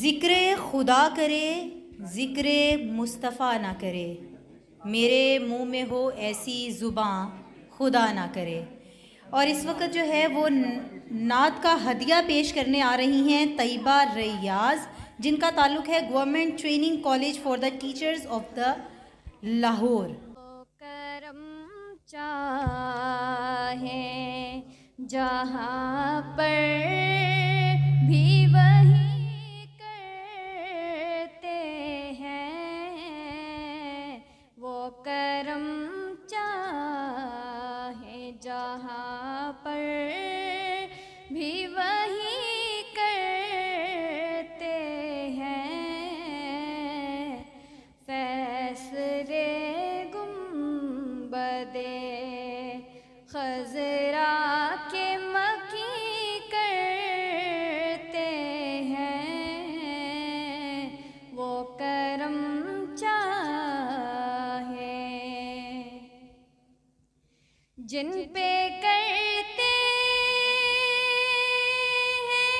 ज़िक्र खुदा करे, ज़िक्र मुस्तफ़ा ना करे, मेरे मुंह में हो ऐसी ज़ुबां खुदा ना करे। और इस वक्त जो है वो नात का हदिया पेश करने आ रही हैं तैयबा रियाज, जिनका ताल्लुक़ है government training college for the teachers of the Lahore. करम चाहे जहाँ पर भी वही करते हैं, वो करम चाहे जहाँ पर भी वही करते हैं। फैसले गुंबदे खज़रा के मकी करते हैं, वो करम चाहे जिन पे करते हैं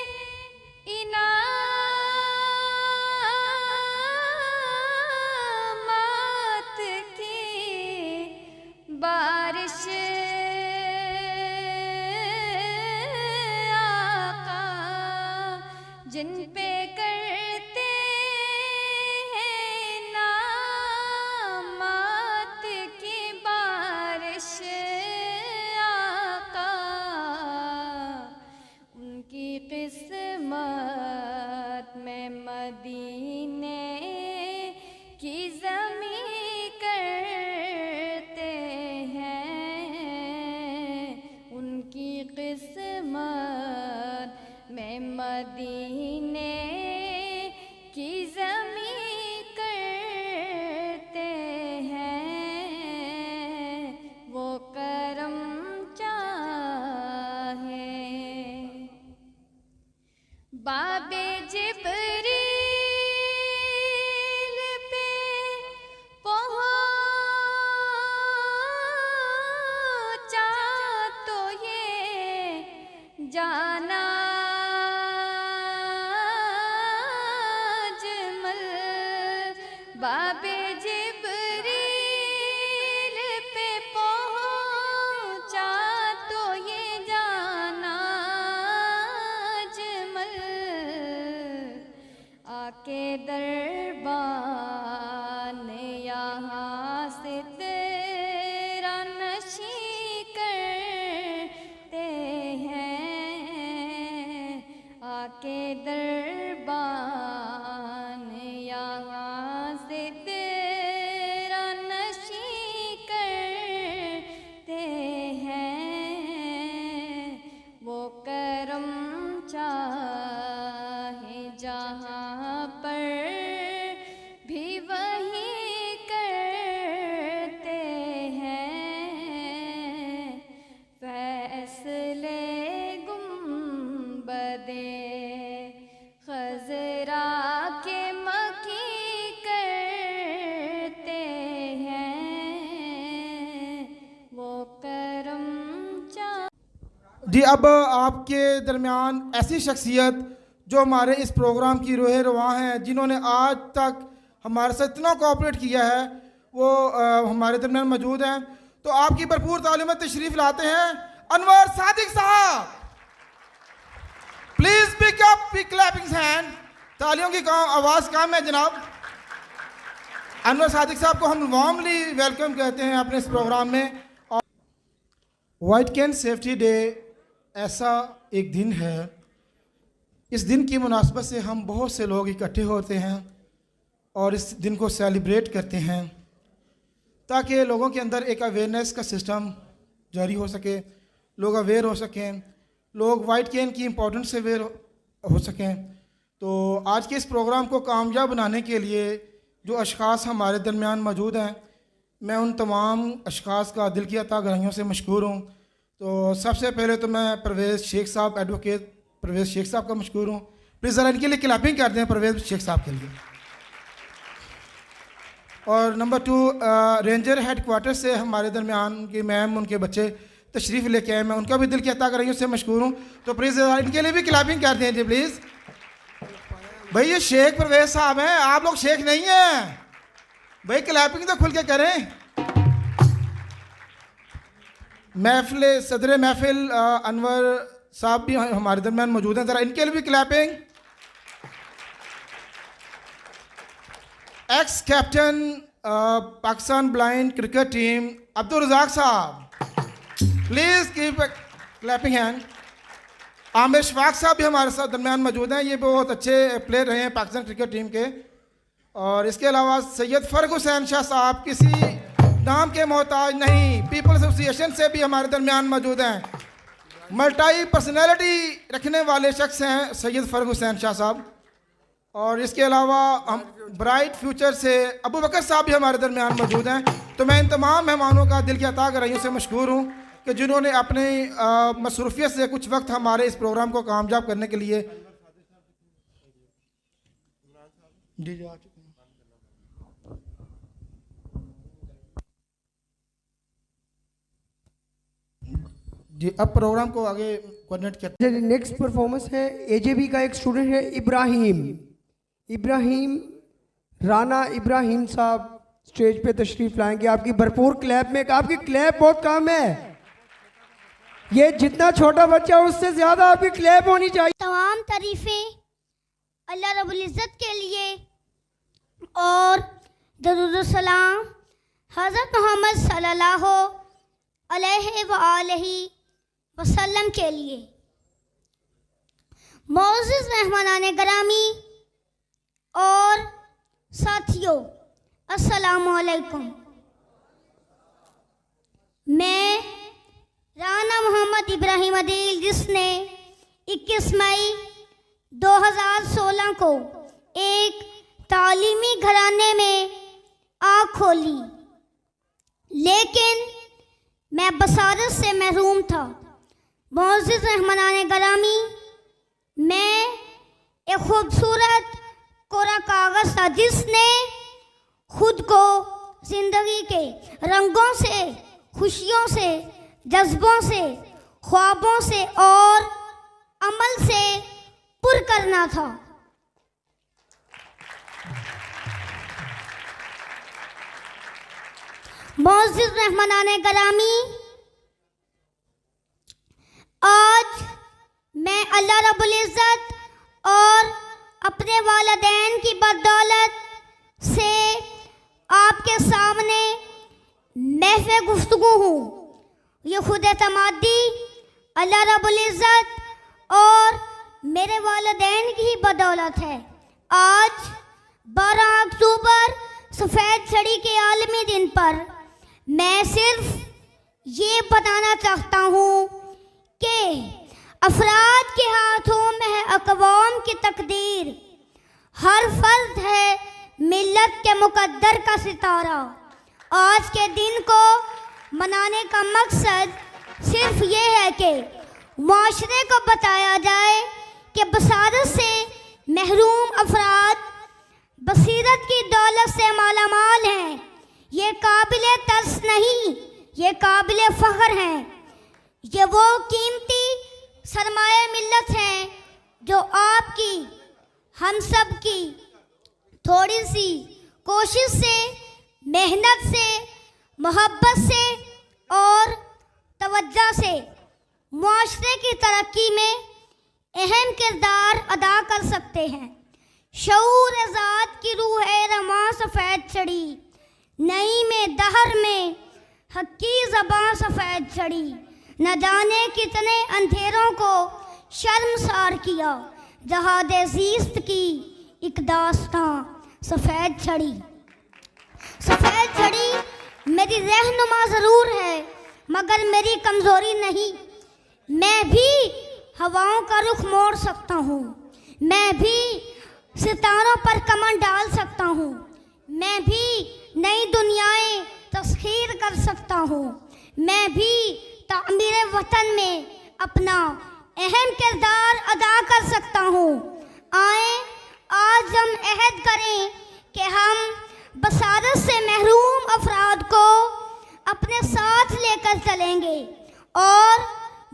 इनामात की बारिश आका, जिन पे करते हैं नामात की बारिश आका, उनकी अजमत में मदीने की ज़मीं करते हैं वो करम चाहे। बाबे जिब्रील पे पहुंचा तो ये जाना अजमल। बाबे जिब्रील पे पहुंचा तो ये जाना अजमल। आके दरबान यहाँ से तेरा नशी करते हैं। आके दरबान यहाँ से तेरा नशी करते हैं वो करम चाहे जहाँ पर भी वही करते हैं। फैसले गुंबदे खज़रा के मकी करते हैं वो करम जी, अब आपके दरमियान ऐसी शख्सियत जो हमारे इस प्रोग्राम की रूह रवां हैं, जिन्होंने आज तक हमारे साथ इतना कोऑपरेट किया है, वो हमारे दरमियान मौजूद हैं। तो आपकी भरपूर तालीम में तशरीफ़ लाते हैं अनवर सादिक साहब। Please pick up big clapping hand. तालियों की आवाज़ कम है जनाब। अनवर सादिक साहब को हम वार्मली वेलकम कहते हैं अपने इस प्रोग्राम में। वाइट कैन सेफ्टी डे ऐसा एक दिन है, इस दिन की मुनासबत से हम बहुत से लोग इकट्ठे होते हैं और इस दिन को सेलिब्रेट करते हैं ताकि लोगों के अंदर एक अवेयरनेस का सिस्टम जारी हो सके, लोग अवेयर हो सकें, लोग वाइट कैन की इम्पोर्टेंस से अवेयर हो सकें। तो आज के इस प्रोग्राम को कामयाब बनाने के लिए जो अशख़ास हमारे दरमियान मौजूद हैं, मैं उन तमाम अशख़ास का दिल की अता गहराइयों से मशकूर हूँ। तो सबसे पहले तो मैं परवेज़ शेख साहब, एडवोकेट परवेज़ शेख साहब का मशकूर हूँ। प्लीज़ ज़रा इनके लिए क्लैपिंग कर दें परवेज़ शेख साहब के लिए। और नंबर 2, रेंजर हेड क्वार्टर से हमारे दरमियान की मैम, उनके बच्चे तशरीफ़ लेके आए, मैं उनका भी दिल की अता गहराइयों से मशकूर हूँ। तो प्लीज़ इनके लिए भी क्लैपिंग कर दें जी प्लीज़। भाई ये शेख परवेज़ साहब हैं, आप लोग शेख नहीं हैं भाई, क्लैपिंग तो खुल के करें। महफिल सदर महफिल अनवर साहब भी हमारे दरमियान मौजूद हैं, ज़रा इनके लिए भी clapping. Ex captain Pakistan blind cricket team Abdul Razzaq साहब, please keep clapping hand. Aamir Shafaq साहब भी हमारे साथ दरमियान मौजूद हैं, ये बहुत अच्छे प्लेयर रहे हैं पाकिस्तान क्रिकेट टीम के। और इसके अलावा सैयद फ़र्ग हुसैन शाह साहब किसी नाम के मोहताज नहीं, पीपल्स एसोसिएशन से भी हमारे दरमियान मौजूद हैं। मल्टी पर्सनैलिटी रखने वाले शख्स हैं सैयद फ़र्ग हुसैन शाह साहब। और इसके अलावा हम ब्राइट फ्यूचर से अबू बकर साहब भी हमारे दरमियान मौजूद हैं। तो मैं इन तमाम मेहमानों का दिल की अता गहराइयों से मशकूर हूँ कि जिन्होंने अपने मसरूफियत से कुछ वक्त हमारे इस प्रोग्राम को कामयाब करने के लिए जी, अब प्रोग्राम को आगे कोऑर्डिनेट करते हैं। नेक्स्ट परफॉर्मेंस है एजेबी का एक स्टूडेंट है इब्राहिम राना इब्राहिम साहब स्टेज पे तशरीफ लाएंगे। आपकी भरपूर क्लैप में, आपकी क्लैप बहुत कम है, ये जितना छोटा बच्चा उससे ज्यादा आपकी क्लैप होनी चाहिए। तमाम तारीफें अल्लाह रब्बुल इज़्ज़त के लिए और दरूद सलाम हज़रत मोहम्मद सल्लल्लाहु अलैहि वसल्लम के लिए। मोअज़्ज़िज़ मेहमानान गिरामी और साथियों, अस्सलामु अलैकुम। मैं राना राना मोहम्मद इब्राहिम अदील, जिसने 21 मई 2016 को एक तालीमी घराने में आँख खोली, लेकिन मैं बसारत से महरूम था। मोअज़्ज़िज़ मेहमानाने गरामी, मैं एक खूबसूरत कोरा कागज़ था जिसने खुद को ज़िंदगी के रंगों से, खुशियों से, जज्बों से, ख्वाबों से और अमल से पुर करना था। मोअज़्ज़िज़ मेहमानाने गरामी, आज मैं अल्लाह रब्बुल इज़्ज़त और अपने वालिदैन की बदौलत से आपके सामने महफ़ गुफ्तगू हूँ। ये खुद एतमादी अल्लाह रब्बुल इज़्ज़त और मेरे वालिदैन की ही बदौलत है। आज 12 अक्टूबर सफ़ेद छड़ी के आलमी दिन पर मैं सिर्फ ये बताना चाहता हूँ कि अफराद के हाथों में है अक़वाम की तकदीर, हर फर्द है मिल्लत के मुक़द्दर का सितारा। आज के दिन को मनाने का मकसद सिर्फ ये है कि माशरे को बताया जाए कि बसारत से महरूम अफराद बसीरत की दौलत से मालामाल हैं। ये काबिले तर्स नहीं, ये काबिले फ़ख्र हैं। ये वो कीमती सरमाए मिल्लत हैं जो आपकी, हम सब की थोड़ी सी कोशिश से, मेहनत से, मोहब्बत से और तवज्जो से मुआशरे की तरक्की में अहम किरदार अदा कर सकते हैं। शऊर ज़ात की रूह है रमा सफ़ेद चढ़ी, नई में दहर में हक्की ज़बां सफ़ेद चढ़ी। न जाने कितने अंधेरों को शर्मसार किया, जहादे ज़ीस्त की एक दास्तां सफ़ेद छड़ी। सफ़ेद छड़ी मेरी रहनुमा ज़रूर है मगर मेरी कमज़ोरी नहीं। मैं भी हवाओं का रुख मोड़ सकता हूँ, मैं भी सितारों पर कमर डाल सकता हूँ, मैं भी नई दुनियाएं तस्खीर कर सकता हूँ, मैं भी तामीर वतन में अपना अहम किरदार अदा कर सकता हूँ। आए आज हम अहद करें कि हम बसारत से महरूम अफराद को अपने साथ लेकर चलेंगे और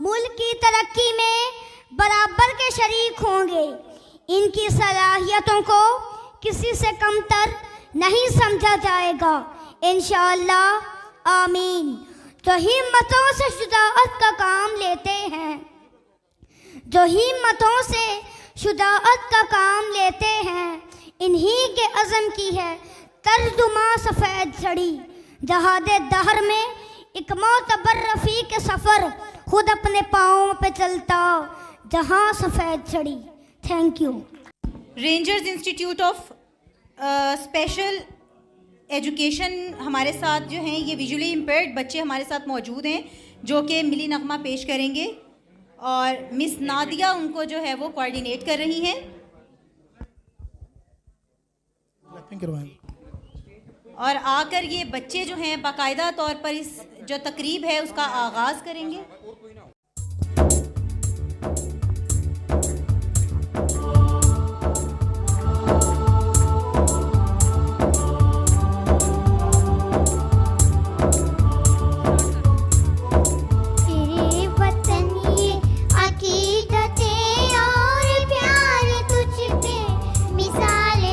मुल्क की तरक्की में बराबर के शरीक होंगे। इनकी सलाहियतों को किसी से कमतर नहीं समझा जाएगा, इंशाअल्लाह आमीन। जो हिम्मतों से शुजाअत का काम लेते हैं, जो हिम्मतों से शुजाअत का काम लेते हैं, इन्हीं के अज़म की है तर्जुमा सफ़ेद छड़ी। जहादे दहर में एक मोतबर रफ़ी के सफ़र, खुद अपने पाँव पे चलता जहाँ सफ़ेद छड़ी। Thank you. Rangers institute of special education हमारे साथ जो हैं, ये विजुअली इम्पेयर्ड बच्चे हमारे साथ मौजूद हैं जो कि मिली नगमा पेश करेंगे और मिस नादिया उनको जो है वो कोऑर्डिनेट कर रही हैं। और आकर ये बच्चे जो हैं बाकायदा तौर पर इस जो तकरीब है उसका आगाज़ करेंगे। मिसाल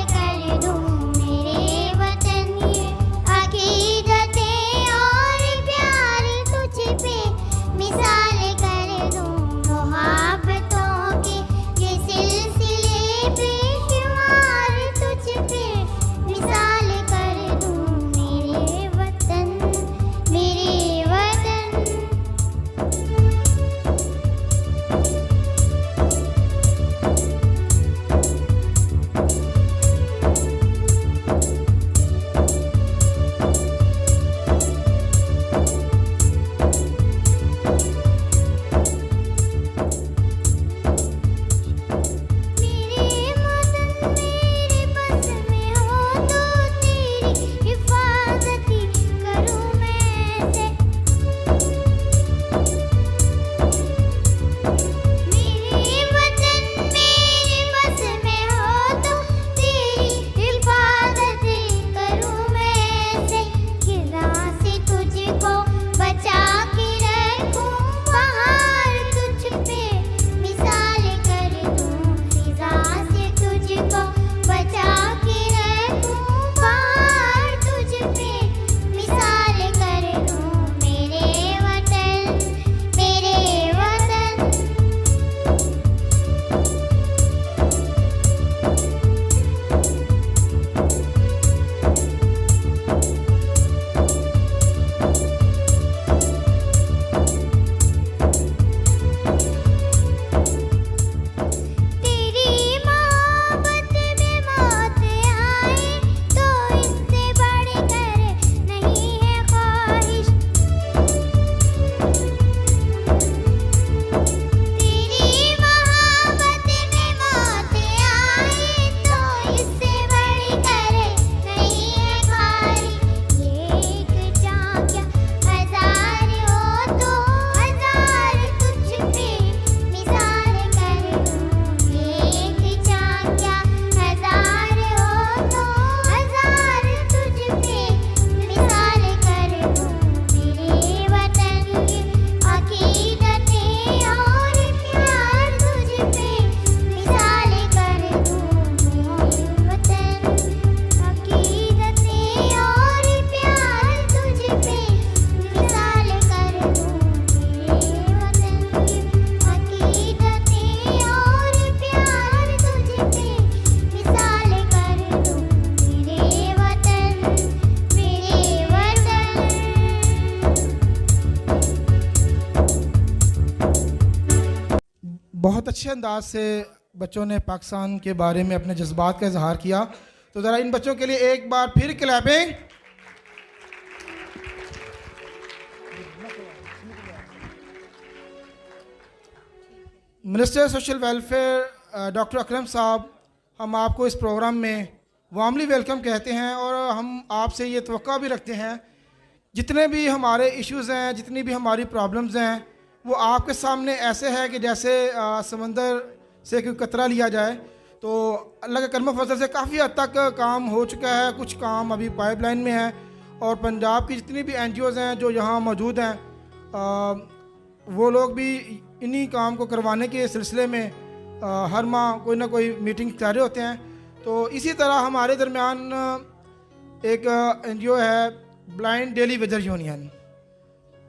बहुत अच्छे अंदाज से बच्चों ने पाकिस्तान के बारे में अपने जज्बात का इजहार किया। तो ज़रा इन बच्चों के लिए एक बार फिर clapping. Minister social welfare doctor Akram साहब, हम आपको इस प्रोग्राम में वार्मली वेलकम कहते हैं और हम आपसे ये तवक्का भी रखते हैं जितने भी हमारे इश्यूज़ हैं, जितनी भी हमारी प्रॉब्लम्स हैं, वो आपके सामने ऐसे है कि जैसे समंदर से कोई कतरा लिया जाए। तो अल्लाह के करम फजल से काफ़ी हद तक काम हो चुका है, कुछ काम अभी पाइपलाइन में है और पंजाब की जितनी भी NGOs हैं जो यहाँ मौजूद हैं, वो लोग भी इन्हीं काम को करवाने के सिलसिले में हर माह कोई ना कोई मीटिंग कर रहे होते हैं। तो इसी तरह हमारे दरमियान एक NGO है ब्लाइंड डेली वेजर यूनियन।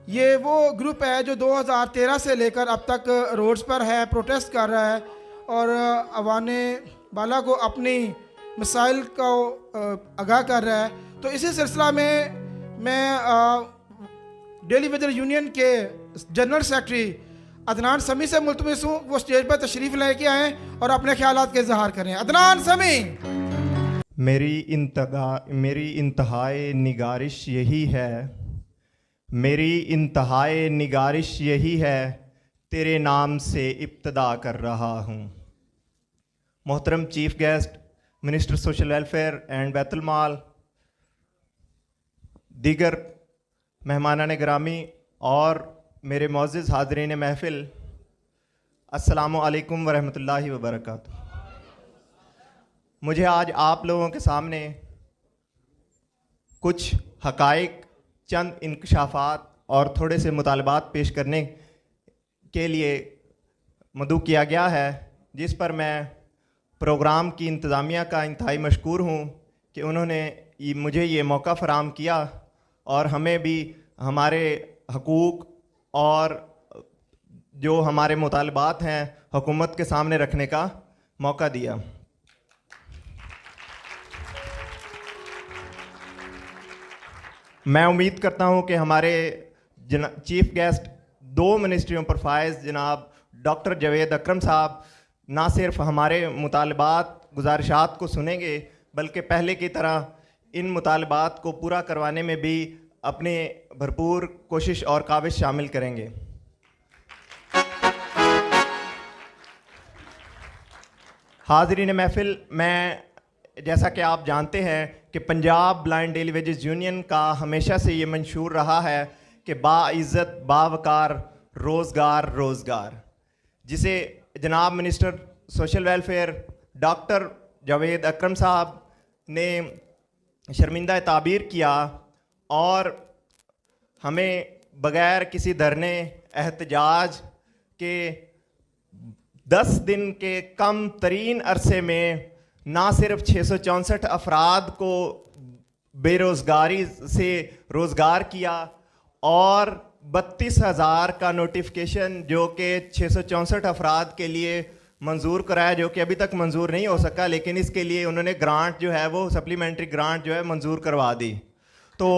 ये वो ग्रुप है जो 2013 से लेकर अब तक रोड्स पर है, प्रोटेस्ट कर रहा है और अवाने बाला को अपनी मसाइल को आगाह कर रहा है। तो इसी सिलसिला में मैं डेली वेजर यूनियन के जनरल सेक्रेटरी अदनान समी से मुल्तमिस हूँ, वो स्टेज पर तशरीफ़ लेके आएँ और अपने ख्यालात के इजहार करें। अदनान समी। मेरी इंतहाए निगारिश यही है, मेरी इंतहाए निगारिश यही है, तेरे नाम से इब्तदा कर रहा हूँ। मोहतरम chief guest minister social welfare and Baitul Maal, दीगर मेहमानान गिरामी और मेरे मोअज़्ज़िज़ हाज़रीन महफ़िल, अस्सलामु अलैकुम वरहमतुल्लाहि वबरकातुहू। मुझे आज आप लोगों के सामने कुछ हक़ाइक़, चंद इंकशाफ़ात और थोड़े से मुतालबात पेश करने के लिए मदऊ किया गया है, जिस पर मैं प्रोग्राम की इंतज़ामिया का इंतहाई मशकूर हूँ कि उन्होंने मुझे ये मौका फ़राहम किया और हमें भी हमारे हकूक़ और जो हमारे मुतालबात हैं हुकूमत के सामने रखने का मौका दिया। मैं उम्मीद करता हूं कि हमारे चीफ गेस्ट 2 मिनिस्ट्रियों पर फायज़ जनाब डॉक्टर जावेद अकरम साहब ना सिर्फ हमारे मुतालबात गुजारिशात को सुनेंगे, बल्कि पहले की तरह इन मुतालबात को पूरा करवाने में भी अपने भरपूर कोशिश और काविश शामिल करेंगे। हाज़रीन महफ़िल, मैं जैसा कि आप जानते हैं कि Punjab blind daily wages union का हमेशा से ये मंशूर रहा है कि बाइज़्ज़त बावकार रोज़गार, जिसे जनाब minister social welfare doctor Javed Akram साहब ने शर्मिंदा ताबीर किया और हमें बग़ैर किसी धरने एहतजाज के 10 दिन के कम तरीन अरसे में ना सिर्फ 664 अफराद को बेरोज़गारी से रोज़गार किया और 32,000 का नोटिफिकेशन जो कि 664 अफराद के लिए मंजूर कराया, जो कि अभी तक मंजूर नहीं हो सका, लेकिन इसके लिए उन्होंने ग्रांट जो है वो सप्लीमेंट्री ग्रांट जो है मंजूर करवा दी। तो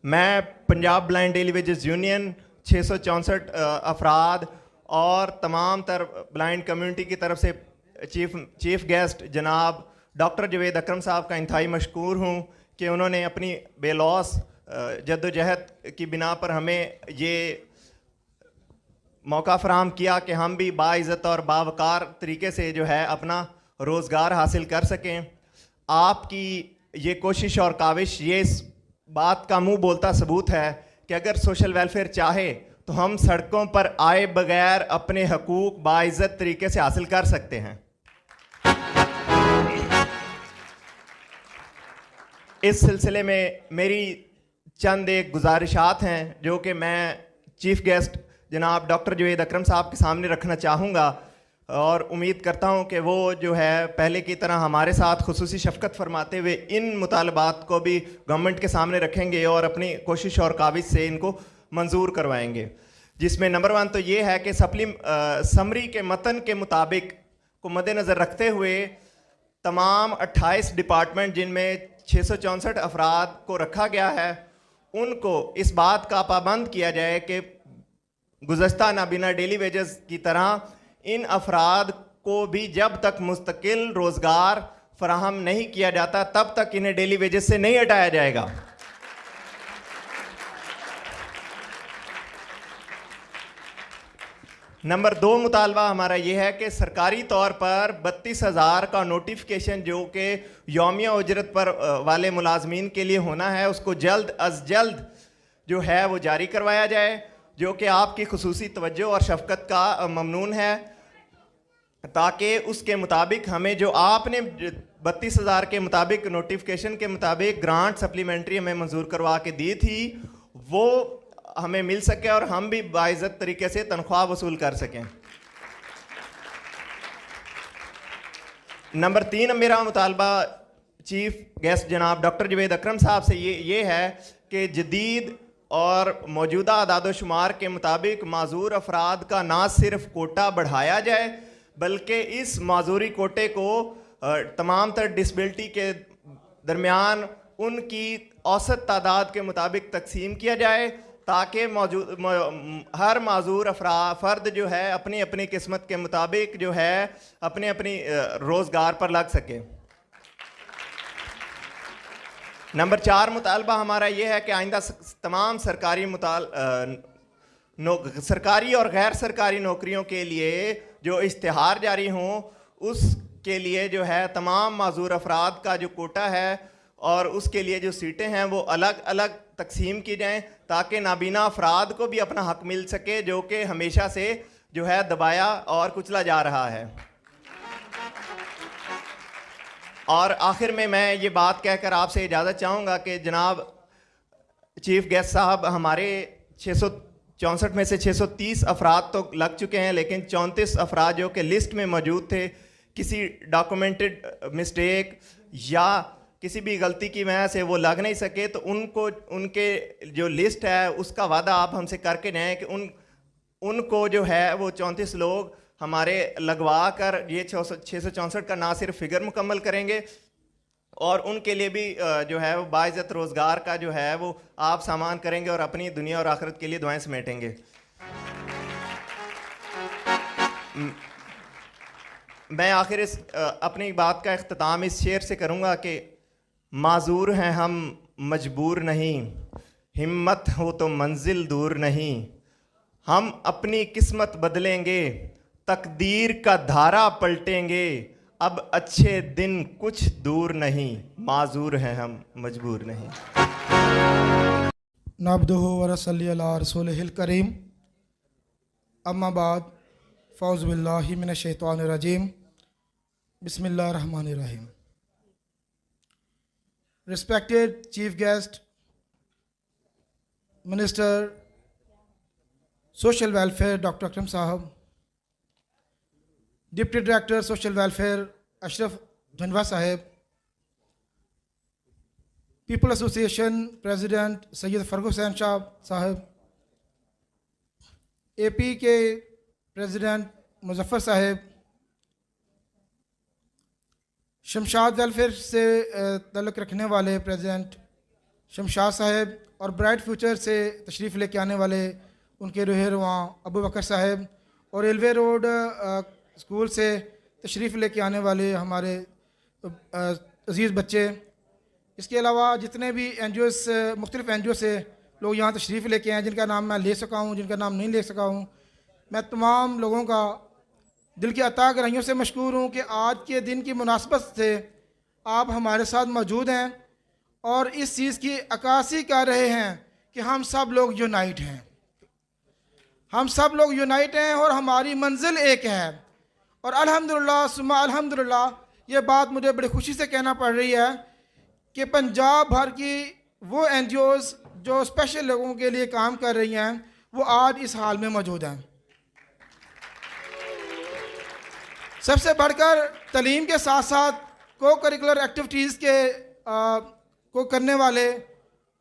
मैं Punjab blind daily wages union 664 अफराद और तमाम तर ब्लाइंड कम्युनिटी की तरफ से चीफ गेस्ट जनाब डॉक्टर जावेद अकरम साहब का इंतहाई मशकूर हूँ कि उन्होंने अपनी बेलौस जद्दोजहद की बिना पर हमें ये मौका फ़राहम किया कि हम भी बाइज़्ज़त और बावकार तरीके से जो है अपना रोज़गार हासिल कर सकें। आपकी ये कोशिश और काविश ये इस बात का मुंह बोलता सबूत है कि अगर सोशल वेलफेयर चाहे तो हम सड़कों पर आए बगैर अपने हकूक़ बाइज़्ज़त तरीके से हासिल कर सकते हैं। इस सिलसिले में मेरी चंद एक गुजारिशात हैं जो कि मैं चीफ गेस्ट जनाब डॉक्टर जावेद अकरम साहब के सामने रखना चाहूँगा और उम्मीद करता हूँ कि वो जो है पहले की तरह हमारे साथ खुसूसी शफ़क़त फरमाते हुए इन मुतालबात को भी गवर्नमेंट के सामने रखेंगे और अपनी कोशिश और काविश से इनको मंजूर करवाएंगे। जिसमें नंबर 1 तो ये है कि समरी के मतन के मुताबिक को मद्देनज़र रखते हुए तमाम 28 डिपार्टमेंट जिनमें 664 अफराद को रखा गया है, उनको इस बात का पाबंद किया जाए कि गुज़श्ता नाबीना डेली वेजेस की तरह इन अफराद को भी जब तक मुस्तकिल रोज़गार फराहम नहीं किया जाता तब तक इन्हें डेली वेजेस से नहीं हटाया जाएगा। नंबर 2 मुतालबा हमारा ये है कि सरकारी तौर पर 32,000 का नोटिफिकेशन जो कि यौमिया उजरत पर वाले मुलाजमीन के लिए होना है, उसको जल्द अज जल्द जो है वो जारी करवाया जाए, जो कि आपकी खुसूसी तवज्जो और शफकत का ममनून है, ताकि उसके मुताबिक हमें जो आपने 32,000 के मुताबिक नोटिफिकेशन के मुताबिक ग्रांट सप्लीमेंट्री हमें मंजूर करवा के दी थी वो हमें मिल सके और हम भी बाइज्जत तरीके से तनख्वाह वसूल कर सकें। नंबर 3 मेरा मुतालबा चीफ गेस्ट जनाब डॉक्टर जवेद अकरम साहब से ये है कि जदीद और मौजूदा आदादोशुमार के मुताबिक माजूर अफराद का ना सिर्फ कोटा बढ़ाया जाए बल्कि इस माजूरी कोटे को तमाम तर डिसेबिलिटी के दरमियान उनकी औसत तादाद के मुताबिक तकसीम किया जाए, ताकि हर माजूर फ़र्द जो है अपनी अपनी किस्मत के मुताबिक जो है अपने अपनी रोज़गार पर लग सके। नंबर 4 मुतालबा हमारा ये है कि आइंदा तमाम सरकारी और गैर सरकारी नौकरियों के लिए जो इश्तिहार जारी हों उसके लिए जो है तमाम माजूर अफराद का जो कोटा है और उसके लिए जो सीटें हैं वो अलग अलग तकसीम की जाएं, ताकि नाबीना अफराद को भी अपना हक मिल सके जो कि हमेशा से जो है दबाया और कुचला जा रहा है। और आखिर में मैं ये बात कहकर आपसे इजाज़त चाहूँगा कि जनाब चीफ गेस्ट साहब हमारे 664 में से 630 अफराद तो लग चुके हैं, लेकिन 34 अफराद जो कि लिस्ट में मौजूद थे किसी डॉक्यूमेंटेड मिस्टेक या किसी भी गलती की वजह से वो लग नहीं सके, तो उनको उनके जो लिस्ट है उसका वादा आप हमसे करके जाएँ कि उनको जो है वो 34 लोग हमारे लगवा कर ये 664 का ना सिर्फ फिगर मुकम्मल करेंगे और उनके लिए भी जो है वो बाइज़्ज़त रोज़गार का जो है वो आप सामान करेंगे और अपनी दुनिया और आखिरत के लिए दुआएं समेटेंगे। मैं आखिर इस अपनी बात का इख्तिताम इस शेर से करूँगा कि माजूर हैं हम मजबूर नहीं, हिम्मत हो तो मंजिल दूर नहीं, हम अपनी किस्मत बदलेंगे तकदीर का धारा पलटेंगे, अब अच्छे दिन कुछ दूर नहीं, माजूर हैं हम मजबूर नहीं। नब्दुहु व नसल्ली अला रसूलिहिल करीम, अम्मा बाद, फ़ौज़ु बिल्लाहि मिनश शैतानिर रजीम, बिस्मिल्लाहिर रहमानिर रहीम। Respected Chief Guest, Minister Social Welfare Dr. Akram Sahab, Deputy Director Social Welfare Ashraf Dhanwa Sahib, People Association President Sayyid Farooq Hussain Sahib, AP के President Muzaffar Sahib, Shamshad welfare से तल्लुक़ रखने वाले प्रेसिडेंट शमशाद साहब और ब्राइट फ्यूचर से तशरीफ़ लेके आने वाले उनके रुहरुआ अबू बकर साहब और रेलवे रोड स्कूल से तशरीफ़ लेके आने वाले हमारे अज़ीज़ बच्चे, इसके अलावा जितने भी NGOs मुख्तलिफ़ NGO से लोग यहाँ तशरीफ़ लेके आए जिनका नाम मैं ले सका हूँ, जिनका नाम नहीं ले सका हूँ, मैं तमाम लोगों का दिल की अता गहराइयों से मशकूर हूँ कि आज के दिन की मुनासबत से आप हमारे साथ मौजूद हैं और इस चीज़ की अक्कासी कर रहे हैं कि हम सब लोग यूनाइट हैं, हम सब लोग यूनाइट हैं और हमारी मंजिल एक है। और अल्हम्दुलिल्लाह सुम्मा अल्हम्दुलिल्लाह ये बात मुझे बड़ी खुशी से कहना पड़ रही है कि पंजाब भर की वो NGOs जो स्पेशल लोगों के लिए काम कर रही हैं वो आज इस हाल में मौजूद हैं। सबसे बढ़कर तालीम के साथ साथ को करिकुलर एक्टिविटीज़ के को करने वाले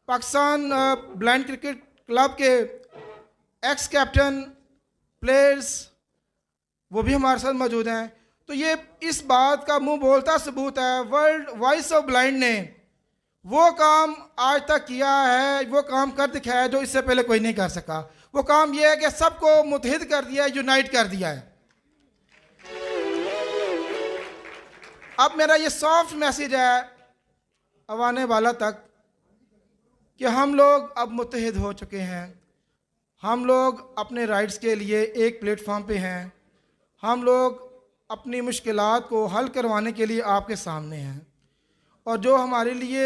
पाकिस्तान ब्लाइंड क्रिकेट क्लब के एक्स कैप्टन प्लेयर्स वो भी हमारे साथ मौजूद हैं। तो ये इस बात का मुंह बोलता सबूत है, वर्ल्ड वॉइस ऑफ ब्लाइंड ने वो काम आज तक किया है, वो काम कर दिखाया है जो इससे पहले कोई नहीं कर सका। वो काम ये है कि सबको मुत्तहिद कर दिया है, यूनाइट कर दिया है। अब मेरा ये सॉफ्ट मैसेज है अवाने वाला तक कि हम लोग अब मुत्तहिद हो चुके हैं, हम लोग अपने राइट्स के लिए एक प्लेटफॉर्म पे हैं, हम लोग अपनी मुश्किलात को हल करवाने के लिए आपके सामने हैं। और जो हमारे लिए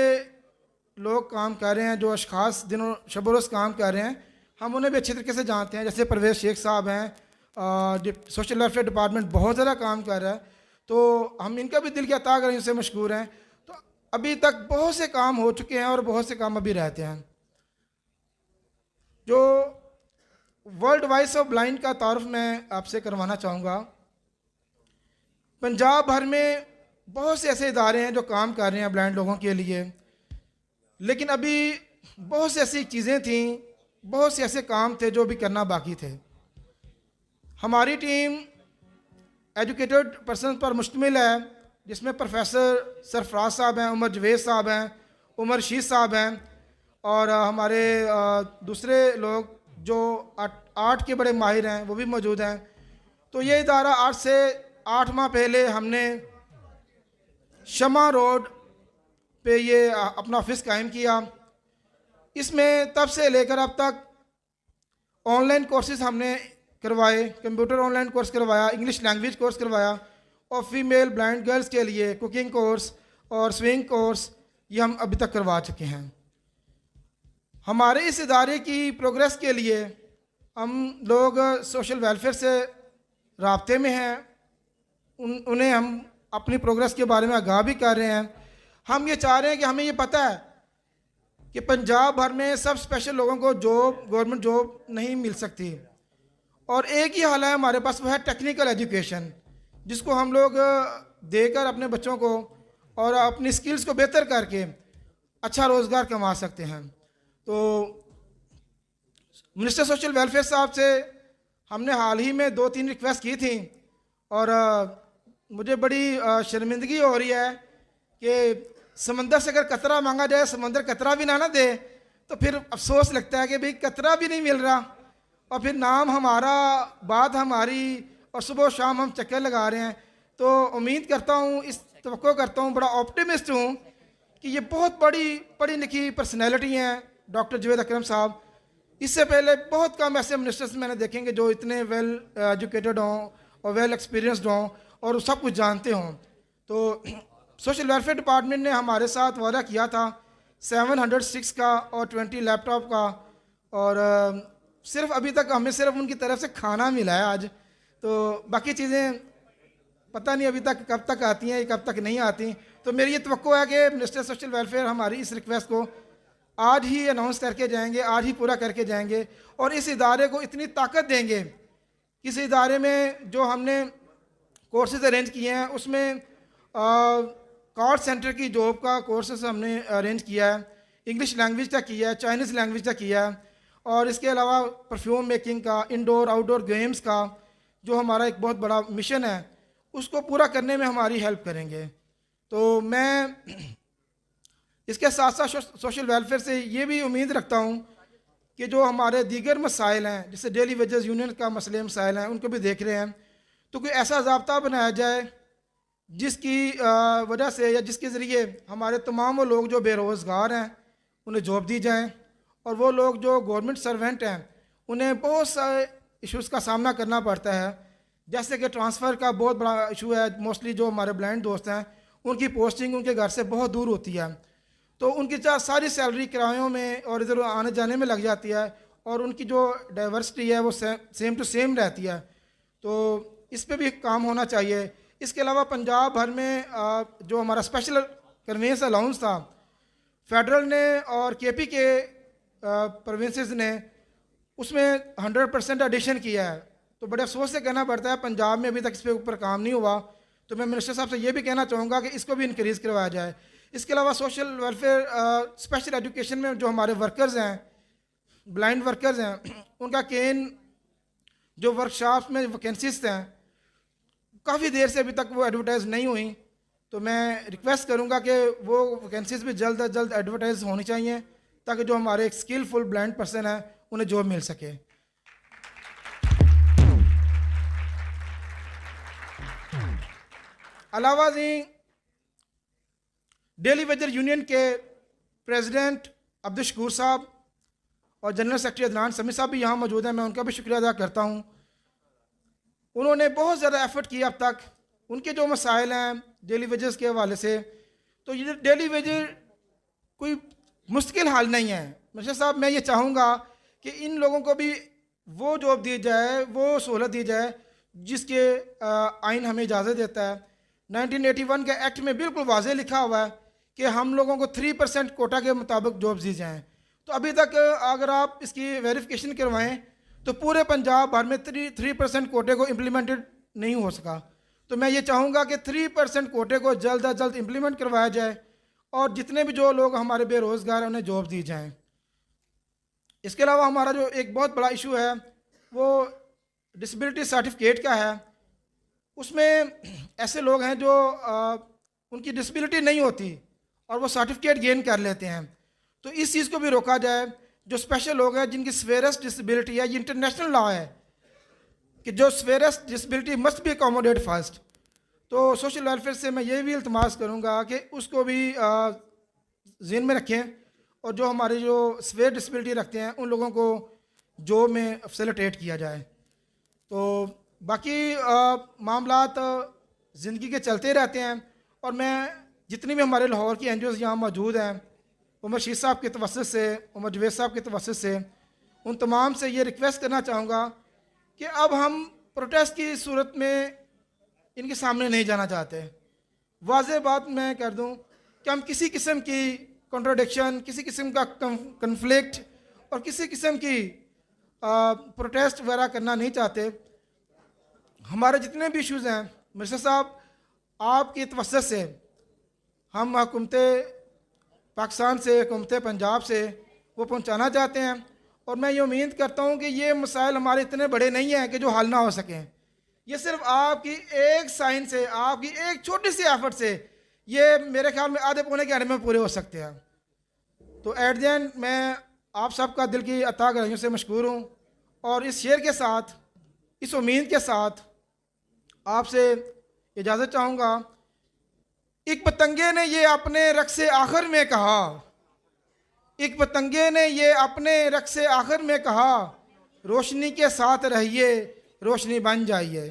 लोग काम कर रहे हैं, जो अशखास दिनों शब रोज़ काम कर रहे हैं, हम उन्हें भी अच्छे तरीके से जानते हैं। जैसे परवेज़ शेख साहब हैं, सोशल वेलफेयर डिपार्टमेंट बहुत ज़्यादा काम कर रहा है, तो हम इनका भी दिल की अता करें, इनसे मशकूर हैं। तो अभी तक बहुत से काम हो चुके हैं और बहुत से काम अभी रहते हैं। जो वर्ल्ड वॉइस ऑफ ब्लाइंड का तारुफ मैं आपसे करवाना चाहूँगा। पंजाब भर में बहुत से ऐसे इदारे हैं जो काम कर रहे हैं ब्लाइंड लोगों के लिए, लेकिन अभी बहुत सी ऐसी चीज़ें थीं, बहुत से ऐसे काम थे जो भी करना बाकी थे। हमारी टीम एजुकेटेड पर्सन पर मुश्तमिल है, जिसमें प्रोफेसर सरफराज साहब हैं, उमर जवेद साहब हैं, उमर शीद साहब हैं, और हमारे दूसरे लोग जो आर्ट के बड़े माहिर हैं वो भी मौजूद हैं। तो ये इदारा आज से 8 माह पहले हमने शमा रोड पे ये अपना ऑफिस कायम किया। इसमें तब से लेकर अब तक ऑनलाइन कोर्सेज हमने करवाए, कंप्यूटर ऑनलाइन कोर्स करवाया, इंग्लिश लैंग्वेज कोर्स करवाया, और फीमेल ब्लाइंड गर्ल्स के लिए कुकिंग कोर्स और स्विंग कोर्स ये हम अभी तक करवा चुके हैं। हमारे इस इदारे की प्रोग्रेस के लिए हम लोग सोशल वेलफेयर से राब्ते में हैं, उन्हें हम अपनी प्रोग्रेस के बारे में आगाह भी कर रहे हैं। हम ये चाह रहे हैं कि हमें ये पता है कि पंजाब भर में सब स्पेशल लोगों को जॉब, गवर्नमेंट जॉब नहीं मिल सकती, और एक ही हल है हमारे पास, वो है टेक्निकल एजुकेशन, जिसको हम लोग देकर अपने बच्चों को और अपनी स्किल्स को बेहतर करके अच्छा रोज़गार कमा सकते हैं। तो मिनिस्टर सोशल वेलफेयर साहब से हमने हाल ही में 2-3 रिक्वेस्ट की थी, और मुझे बड़ी शर्मिंदगी हो रही है कि समंदर से अगर कतरा मांगा जाए, समंदर कतरा भी ना दे, तो फिर अफसोस लगता है कि भाई कतरा भी नहीं मिल रहा, और फिर नाम हमारा, बात हमारी, और सुबह शाम हम चक्कर लगा रहे हैं। तो उम्मीद करता हूँ, इस तवक्को करता हूँ, बड़ा ऑप्टिमिस्ट हूँ कि ये बहुत बड़ी पढ़ी लिखी पर्सनैलिटी हैं डॉक्टर जावेद अकरम साहब। इससे पहले बहुत कम ऐसे मिनिस्टर्स मैंने देखेंगे जो इतने वेल एजुकेटेड हों और वेल एक्सपीरियंसड हों और सब कुछ जानते हों। तो सोशल वेलफेयर डिपार्टमेंट ने हमारे साथ वादा किया था 706 का और 20 लैपटॉप का, और सिर्फ अभी तक हमें सिर्फ उनकी तरफ से खाना मिला है आज। तो बाकी चीज़ें पता नहीं अभी तक कब तक आती हैं, कब तक नहीं आती। तो मेरी ये तवक्को है कि मिनिस्टर सोशल वेलफेयर हमारी इस रिक्वेस्ट को आज ही अनाउंस करके जाएंगे, आज ही पूरा करके जाएंगे, और इस इदारे को इतनी ताकत देंगे। इस इदारे में जो हमने कोर्सेज अरेंज किए हैं उसमें कॉल सेंटर की जॉब का कोर्सेज हमने अरेंज किया है, इंग्लिश लैंग्वेज का किया है, चाइनीज़ लैंग्वेज का किया है, और इसके अलावा परफ्यूम मेकिंग का, इंडोर आउटडोर गेम्स का जो हमारा एक बहुत बड़ा मिशन है उसको पूरा करने में हमारी हेल्प करेंगे। तो मैं इसके साथ साथ सोशल वेलफेयर से ये भी उम्मीद रखता हूँ कि जो हमारे दीगर मसाइल हैं, जैसे डेली वेजेस यूनियन का मसले मसाइल हैं, उनको भी देख रहे हैं। तो कोई ऐसा ज़ाब्ता बनाया जाए जिसकी वजह से या जिसके ज़रिए हमारे तमाम वो लोग जो बेरोज़गार हैं उन्हें जॉब दी जाए, और वो लोग जो गवर्नमेंट सर्वेंट हैं उन्हें बहुत सारे इश्यूज़ का सामना करना पड़ता है। जैसे कि ट्रांसफ़र का बहुत बड़ा इशू है, मोस्टली जो हमारे ब्लाइंड दोस्त हैं उनकी पोस्टिंग उनके घर से बहुत दूर होती है, तो उनकी सारी सैलरी किरायों में और इधर आने जाने में लग जाती है, और उनकी जो डाइवर्सिटी है वो सेम टू सेम रहती है। तो इस पे भी काम होना चाहिए। इसके अलावा पंजाब भर में जो हमारा स्पेशल कन्वेंस अलाउंस था, फेडरल ने और केपी के प्रोविंसेस ने उसमें 100% एडिशन किया है। तो बड़े अफसोस से कहना पड़ता है पंजाब में अभी तक इस पे ऊपर काम नहीं हुआ। तो मैं मिनिस्टर साहब से ये भी कहना चाहूँगा कि इसको भी इंक्रीज़ करवाया जाए। इसके अलावा सोशल वेलफेयर स्पेशल एजुकेशन में जो हमारे वर्कर्स हैं, ब्लाइंड वर्कर्स हैं, उनका केन जो वर्कशॉप में वैकेंसीज हैं काफ़ी देर से अभी तक वो एडवर्टाइज नहीं हुई। तो मैं रिक्वेस्ट करूंगा कि वो वैकेंसीज भी जल्द अज जल्द एडवर्टाइज होनी चाहिए ताकि जो हमारे एक स्किलफुल ब्लाइंड पर्सन है उन्हें जॉब मिल सके। अलावा जी डेली वेजर यूनियन के प्रेसिडेंट अब्दुल शकूर साहब और जनरल सेक्रेटरी अदनान समी साहब भी यहाँ मौजूद हैं, मैं उनका भी शुक्रिया अदा करता हूँ। उन्होंने बहुत ज़्यादा एफर्ट किया अब तक, उनके जो मसाइल हैं डेली वेजेस के हवाले से, तो ये डेली वेजर कोई मुश्किल हाल नहीं है। मिर्शा साहब मैं ये चाहूँगा कि इन लोगों को भी वो जॉब दी जाए, वो सहूलत दी जाए जिसके आइन हमें इजाज़त देता है। 1981 के एक्ट में बिल्कुल वाज़े लिखा हुआ है कि हम लोगों को 3% कोटा के मुताबिक जॉब्स दी जाएँ। तो अभी तक अगर आप इसकी वेरिफिकेशन करवाएं तो पूरे पंजाब भर में 3% कोटे को इम्प्लीमेंटेड नहीं हो सका। तो मैं ये चाहूँगा कि 3% कोटे को जल्द अज जल्द इम्प्लीमेंट करवाया जाए और जितने भी जो लोग हमारे बेरोज़गार हैं उन्हें जॉब दी जाएँ। इसके अलावा हमारा जो एक बहुत बड़ा इशू है वो डिसेबिलिटी सर्टिफिकेट का है। उसमें ऐसे लोग हैं जो उनकी डिसेबिलिटी नहीं होती और वो सर्टिफिकेट गेन कर लेते हैं, तो इस चीज़ को भी रोका जाए। जो स्पेशल लोग हैं जिनकी स्वेरस डिसेबिलिटी है, ये इंटरनेशनल लॉ है कि जो severe disability must be accommodate first. तो सोशल वेलफेयर से मैं ये भी इल्तमास करूँगा कि उसको भी ज़हन में रखें और जो हमारे जो स्वेयर डिसेबिलिटी रखते हैं उन लोगों को जॉब में फैसिलिटेट किया जाए। तो बाकी मामलात ज़िंदगी के चलते रहते हैं और मैं जितनी भी हमारे लाहौर की NGOs यहाँ मौजूद हैं, उमर शीर साहब के तवस्सुत से, उमर जवेद साहब के तवस्सुत से, उन तमाम से ये रिक्वेस्ट करना चाहूँगा कि अब हम प्रोटेस्ट की सूरत में इनके सामने नहीं जाना चाहते। वाज़ेह बात मैं कर दूँ कि हम किसी किस्म की कॉन्ट्राडिक्शन, किसी किस्म का कन्फ्लिक्ट और किसी किस्म की प्रोटेस्ट वगैरह करना नहीं चाहते। हमारे जितने भी इशूज़ हैं मिर्शा साहब आपकी तवस्सुत से हम हुकूमत पाकिस्तान से, हुकूमत पंजाब से वो पहुंचाना चाहते हैं और मैं ये उम्मीद करता हूं कि ये मसाइल हमारे इतने बड़े नहीं हैं कि जो हल ना हो सकें। ये सिर्फ आपकी एक साइन से, आपकी एक छोटी सी एफर्ट से ये मेरे ख्याल में आधे पौने घंटे में पूरे हो सकते हैं। तो एट द एंड मैं आप सबका दिल की अता गहराइयों से मशकूर हूँ और इस शेर के साथ, इस उम्मीद के साथ आपसे इजाज़त चाहूँगा। एक पतंगे ने ये अपने रक्स आखिर में कहा, एक पतंगे ने ये अपने रक्स आखिर में कहा, रोशनी के साथ रहिए, रोशनी बन जाइए।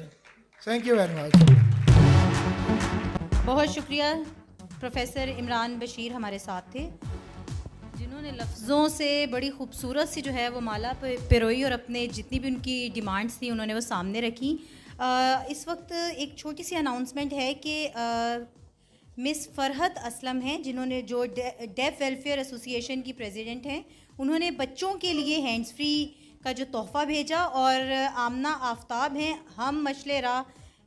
Thank you very much. बहुत शुक्रिया। प्रोफेसर इमरान बशीर हमारे साथ थे जिन्होंने लफ्ज़ों से बड़ी खूबसूरत सी जो है वो माला पिरोई और अपने जितनी भी उनकी डिमांड्स थी उन्होंने वो सामने रखी। इस वक्त एक छोटी सी अनाउंसमेंट है कि मिस फरहत असलम हैं जिन्होंने जो डेफ वेलफेयर एसोसिएशन की प्रेसिडेंट हैं, उन्होंने बच्चों के लिए हैंड्स फ्री का जो तोहफ़ा भेजा और आमना आफ्ताब हैं हम मशले राह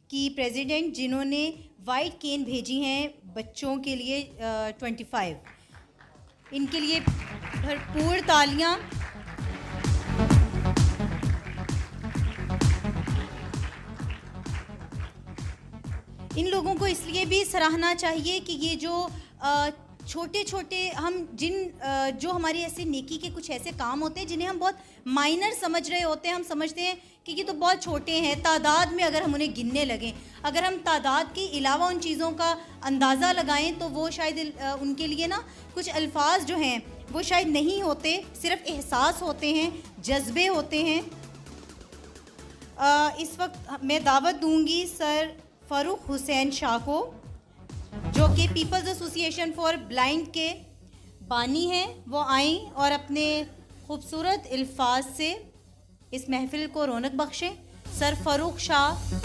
की प्रेसिडेंट जिन्होंने वाइट केन भेजी हैं बच्चों के लिए 25। इनके लिए भरपूर तालियां। इन लोगों को इसलिए भी सराहना चाहिए कि ये जो छोटे छोटे हम जो हमारी ऐसे नेकी के कुछ ऐसे काम होते हैं जिन्हें हम बहुत माइनर समझ रहे होते हैं, हम समझते हैं कि ये तो बहुत छोटे हैं, तादाद में अगर हम उन्हें गिनने लगें, अगर हम तादाद के अलावा उन चीज़ों का अंदाज़ा लगाएं तो वो शायद उनके लिए ना कुछ अल्फाज जो हैं वो शायद नहीं होते, सिर्फ एहसास होते हैं, जज्बे होते हैं। इस वक्त मैं दावत दूंगी सर फ़ारूक हुसैन शाह को जो कि पीपल्स एसोसिएशन फॉर ब्लाइंड के बानी हैं, वो आएँ और अपने खूबसूरत अल्फाज से इस महफिल को रौनक बख्शें। सर फ़ारूक शाह।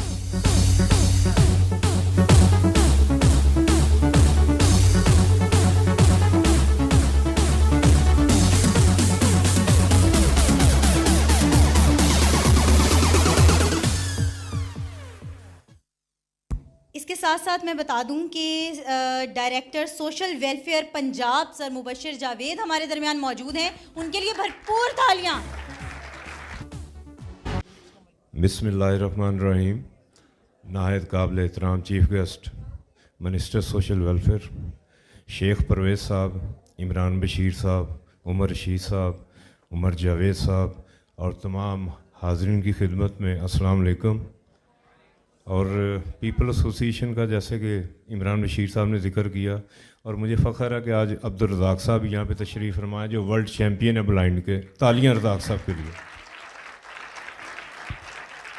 इसके साथ साथ मैं बता दूं कि director social welfare Punjab sir Mubashir Javed हमारे दरमियान मौजूद हैं, उनके लिए भरपूर तालियां। बिस्मिल्लाहिर्रहमानिर्रहीम। नाहिद काबिल एहतराम chief guest minister social welfare Sheikh Parvez साहब, इमरान बशीर साहब, उमर रशीद साहब, उमर जावेद साहब और तमाम हाज़रीन की खिदमत में अस्सलाम वालेकुम। और पीपल एसोसिएशन का जैसे कि इमरान बशीर साहब ने जिक्र किया, और मुझे फ़ख्र है कि आज अब्दुल रज़ाक साहब यहाँ पे तशरीफ़ फरमाए जो वर्ल्ड चैम्पियन है ब्लाइंड के। तालियां रज़ाक साहब के लिए।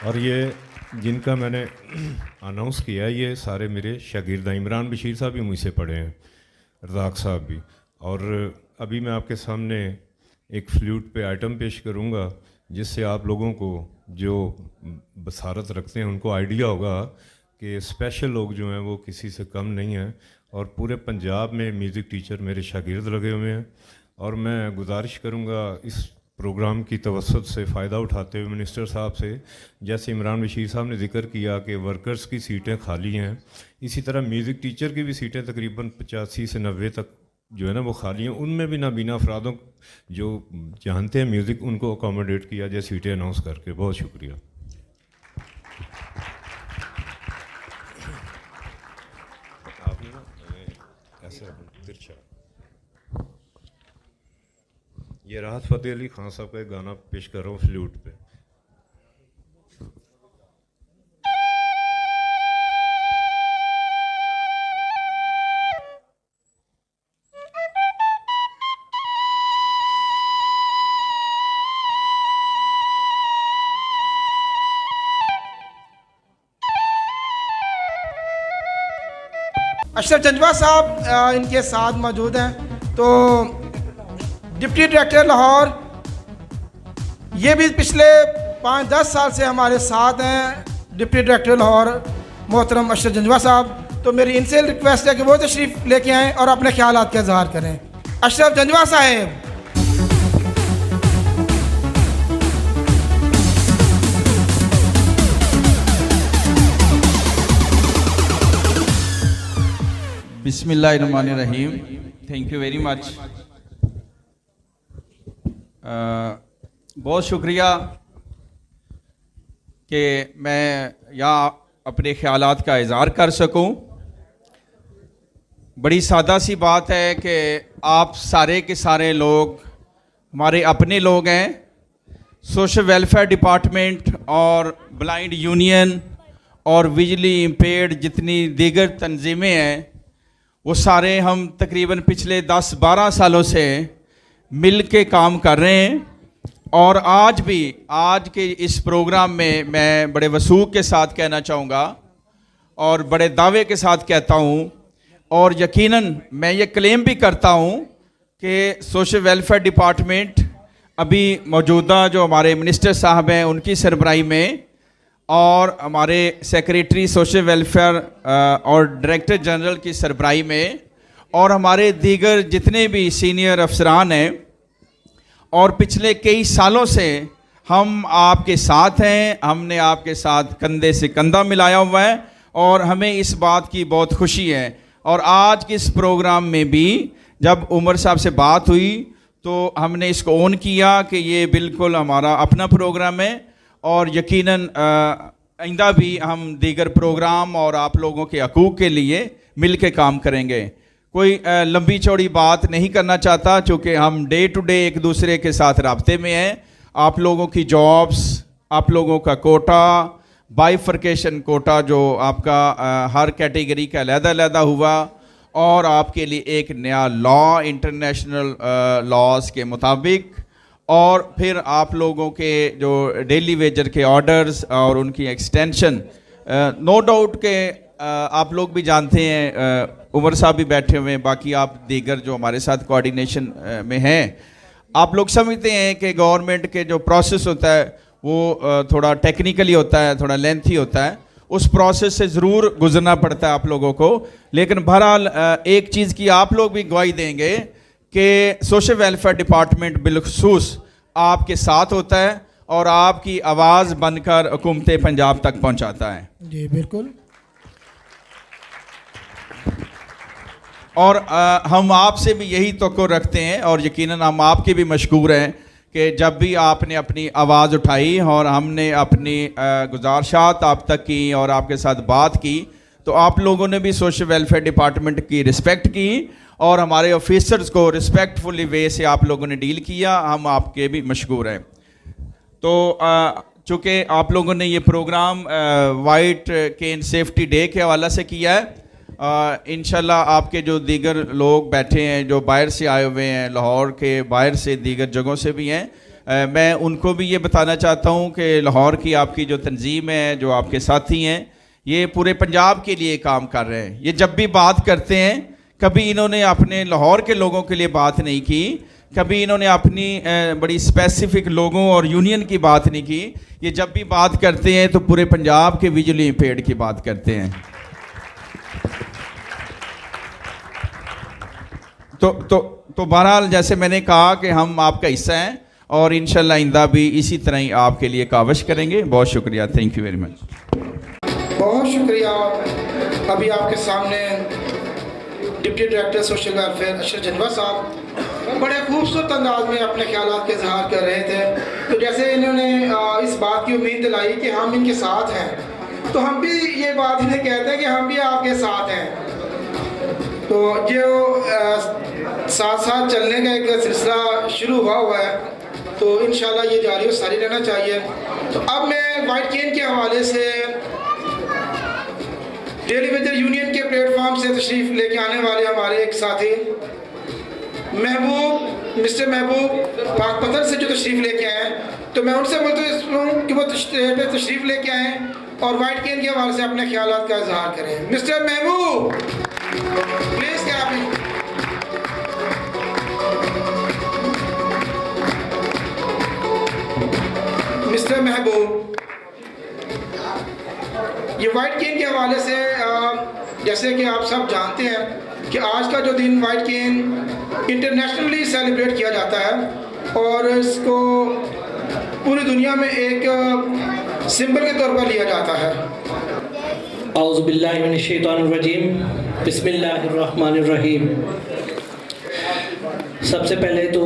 और ये जिनका मैंने अनाउंस किया, ये सारे मेरे शागिर्द हैं। इमरान बशीर साहब भी मुझसे पढ़े हैं, रज़ाक साहब भी। और अभी मैं आपके सामने एक फ्लूट पे आइटम पेश करूँगा जिससे आप लोगों को जो बसारत रखते हैं उनको आइडिया होगा कि स्पेशल लोग जो हैं वो किसी से कम नहीं हैं। और पूरे पंजाब में म्यूज़िक टीचर मेरे शागिर्द लगे हुए हैं। और मैं गुजारिश करूँगा इस प्रोग्राम की तवस्सुत से फ़ायदा उठाते हुए मिनिस्टर साहब से, जैसे इमरान बशीर साहब ने जिक्र किया कि वर्कर्स की सीटें खाली हैं, इसी तरह म्यूज़िक टीचर की भी सीटें तकरीबन 85 से 90 तक जो है ना वो खाली हैं। उनमें भी नाबीना अफरादों जो जानते हैं म्यूज़िक, उनको अकोमोडेट किया जाए सीटें अनाउंस करके। बहुत शुक्रिया। आपने ना ऐसे तिरछा, ये राहत फ़तेह अली खान साहब का एक गाना पेश कर रहा हूँ फ्लूट पे। अशरफ जंजवा साहब इनके साथ मौजूद हैं। तो डिप्टी डायरेक्टर लाहौर, ये भी पिछले 5-10 साल से हमारे साथ हैं, डिप्टी डायरेक्टर लाहौर मोहतरम अशरफ जंजवा साहब। तो मेरी इनसे रिक्वेस्ट है कि वो तशरीफ़ लेके आएँ और अपने ख्यालात का इजहार करें। अशरफ जंजवा साहेब। बिस्मिल्लाहिर्रहमानिर्रहीम। Thank you very much. बहुत शुक्रिया कि मैं यहाँ अपने ख़यालात का इज़हार कर सकूँ। बड़ी सादा सी बात है कि आप सारे के सारे लोग हमारे अपने लोग हैं। सोशल वेलफेयर डिपार्टमेंट और ब्लाइंड यूनियन और विजुअली इम्पेयर्ड जितनी दीगर तंजीमें हैं, वो सारे हम तकरीबन पिछले 10-12 सालों से मिल के काम कर रहे हैं। और आज भी, आज के इस प्रोग्राम में मैं बड़े वसूख के साथ कहना चाहूँगा और बड़े दावे के साथ कहता हूँ, और यकीनन मैं ये क्लेम भी करता हूँ कि सोशल वेलफेयर डिपार्टमेंट अभी मौजूदा जो हमारे मिनिस्टर साहब हैं उनकी सरबराही में, और हमारे सेक्रेटरी सोशल वेलफेयर और डायरेक्टर जनरल की सरबराही में, और हमारे दीगर जितने भी सीनियर अफसरान हैं, और पिछले कई सालों से हम आपके साथ हैं। हमने आपके साथ कंधे से कंधा मिलाया हुआ है और हमें इस बात की बहुत खुशी है। और आज के इस प्रोग्राम में भी जब उमर साहब से बात हुई तो हमने इसको ऑन किया कि ये बिल्कुल हमारा अपना प्रोग्राम है, और यकीनन आइंदा भी हम दीगर प्रोग्राम और आप लोगों के हकूक़ के लिए मिल के काम करेंगे। कोई लंबी चौड़ी बात नहीं करना चाहता, चूँकि हम डे टू डे एक दूसरे के साथ राब्ते में हैं। आप लोगों की जॉब्स, आप लोगों का कोटा, बाइफर्केशन कोटा जो आपका हर कैटेगरी का अलग-अलग हुआ, और आपके लिए एक नया लॉ इंटरनेशनल लॉज के मुताबिक, और फिर आप लोगों के जो डेली वेजर के ऑर्डर्स और उनकी एक्सटेंशन। नो डाउट के आप लोग भी जानते हैं, उमर साहब भी बैठे हुए हैं, बाकी आप दीगर जो हमारे साथ कोऑर्डिनेशन में हैं, आप लोग समझते हैं कि गवर्नमेंट के जो प्रोसेस होता है वो थोड़ा टेक्निकली होता है, थोड़ा लेंथी होता है। उस प्रोसेस से ज़रूर गुजरना पड़ता है आप लोगों को। लेकिन बहरहाल एक चीज़ की आप लोग भी गवाही देंगे कि सोशल वेलफेयर डिपार्टमेंट बिलखसूस आपके साथ होता है और आपकी आवाज़ बनकर हुकूमत पंजाब तक पहुंचाता है। जी बिल्कुल। और हम आपसे भी यही तवक्को रखते हैं, और यकीनन हम आपके भी मशकूर हैं कि जब भी आपने अपनी आवाज़ उठाई और हमने अपनी गुजारिशात आप तक की और आपके साथ बात की, तो आप लोगों ने भी सोशल वेलफेयर डिपार्टमेंट की रिस्पेक्ट की और हमारे ऑफिसर्स को रिस्पेक्टफुली वे से आप लोगों ने डील किया, हम आपके भी मशकूर हैं। तो चूँकि आप लोगों ने ये प्रोग्राम वाइट केन सेफ्टी डे के हवाले से किया है, इंशाल्लाह आपके जो दीगर लोग बैठे हैं जो बाहर से आए हुए हैं, लाहौर के बाहर से दीगर जगहों से भी हैं, मैं उनको भी ये बताना चाहता हूँ कि लाहौर की आपकी जो तंजीम है, जो आपके साथी हैं, ये पूरे पंजाब के लिए काम कर रहे हैं। ये जब भी बात करते हैं, कभी इन्होंने अपने लाहौर के लोगों के लिए बात नहीं की, कभी इन्होंने अपनी बड़ी स्पेसिफिक लोगों और यूनियन की बात नहीं की। ये जब भी बात करते हैं तो पूरे पंजाब के विजुअली इम्पेयर्ड की बात करते हैं। तो बहरहाल जैसे मैंने कहा कि हम आपका हिस्सा हैं और इंशाल्लाह आइंदा भी इसी तरह ही आपके लिए काविश करेंगे। बहुत शुक्रिया, थैंक यू वेरी मच। बहुत शुक्रिया। अभी आपके सामने deputy director social welfare Ashraf जनवर साहब बड़े खूबसूरत अंदाज में अपने ख्यालात के इजहार कर रहे थे। तो जैसे इन्होंने इस बात की उम्मीद दिलाई कि हम इनके साथ हैं, तो हम भी ये बात इन्हें कहते हैं कि हम भी आपके साथ हैं। तो जो साथ साथ चलने का एक सिलसिला शुरू हुआ है, तो इंशाल्लाह ये जारी और सारी रहना चाहिए। तो अब मैं वाइट केन के हवाले से डेली वेजर यूनियन के प्लेटफॉर्म से तशरीफ़ लेके आने वाले हमारे एक साथी मिस्टर महबूब पाकपत्थर से जो तशरीफ़ लेके आए हैं, तो मैं उनसे बोलता हूँ कि वो तशरीफ़ लेके आएँ और वाइट केन के हवाले से अपने ख्यालात का इजहार करें। मिस्टर महबूब प्लीज़ क्या आप मिस्टर महबूब, ये वाइट केन के हवाले से जैसे कि आप सब जानते हैं कि आज का जो दिन वाइट केन इंटरनेशनली सेलिब्रेट किया जाता है और इसको पूरी दुनिया में एक सिंबल के तौर पर लिया जाता है। औज़ु बिल्लाहि मिनश शैतानिर रजीम, बिस्मिल्लाहिर्रहमानिर्रहीम। सबसे पहले तो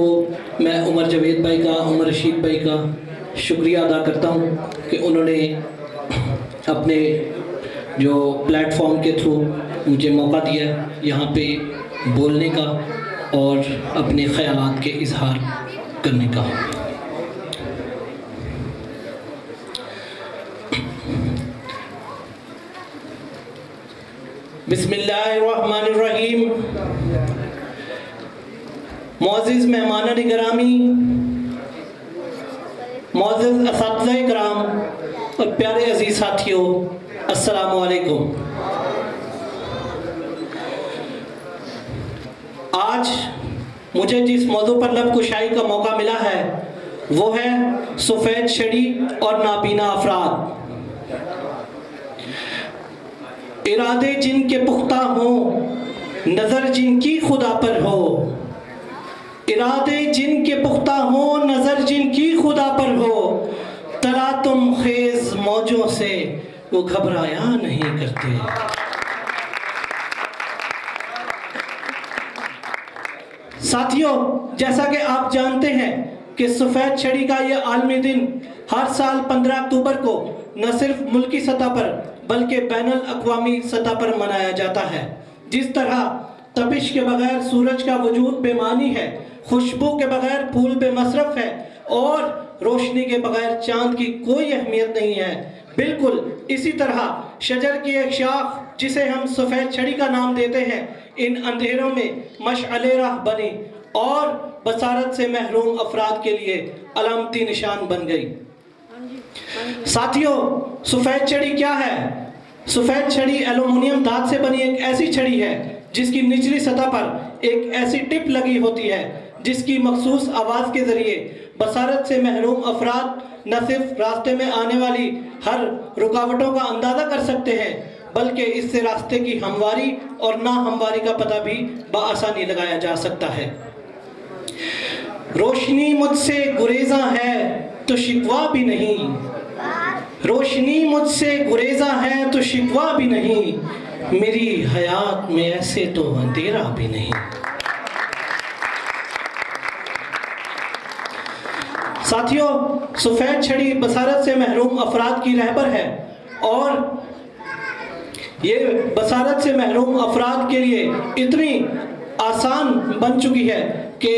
मैं उमर जवेद भाई का, उमर रशीद भाई का शुक्रिया अदा करता हूँ कि उन्होंने अपने जो प्लेटफॉर्म के थ्रू मुझे मौका दिया यहाँ पे बोलने का और अपने ख़यालात के इजहार करने का। बिस्मिल्लाहिर्रहमानिर्रहीम। मुअज़्ज़िज़ मेहमान गिरामी, मुअज़्ज़िज़ असातिज़ा किराम और प्यारे अजीज़ साथियों, अस्सलामु अलैकुम। आज मुझे जिस मौजू पर लब कुशाई का मौका मिला है वो है सफ़ेद छड़ी और नाबीना अफराद। इरादे जिनके पुख्ता हों, नज़र जिनकी खुदा पर हो। इरादे जिनके पुख्ता हों, नज़र जिनकी खुदा पर हो। तला तुम खेज मौजों से वो घबराया नहीं करते। साथियों, जैसा कि आप जानते हैं कि सफ़ेद छड़ी का ये आलमी दिन हर साल 15 अक्टूबर को न सिर्फ मुल्की सतह पर बल्कि बैनुल अक़वामी सतह पर मनाया जाता है। जिस तरह तपिश के बगैर सूरज का वजूद बेमानी है, खुशबू के बगैर फूल बेमसरफ है और रोशनी के बगैर चांद की कोई अहमियत नहीं है, बिल्कुल इसी तरह शजर की एक शाख जिसे हम सफ़ेद छड़ी का नाम देते हैं, इन अंधेरों में मशअले राह बनी और बसारत से महरूम अफराद के लिए अलामती निशान बन गई। साथियों, सफ़ेद छड़ी क्या है? सफ़ेद छड़ी एल्युमिनियम धात से बनी एक ऐसी छड़ी है जिसकी निचली सतह पर एक ऐसी टिप लगी होती है जिसकी मखसूस आवाज़ के ज़रिए बसारत से महरूम अफराद न सिर्फ रास्ते में आने वाली हर रुकावटों का अंदाज़ा कर सकते हैं बल्कि इससे रास्ते की हमवारी और ना हमवारी का पता भी बआसानी लगाया जा सकता है। रोशनी मुझसे गुरेज़ा है तो शिकवा भी नहीं, रोशनी मुझसे गुरेज़ा है तो शिकवा भी नहीं, मेरी हयात में ऐसे तो अंधेरा भी नहीं। साथियों, सफ़ेद छड़ी बसारत से महरूम अफराद की रहबर है और ये बसारत से महरूम अफराद के लिए इतनी आसान बन चुकी है कि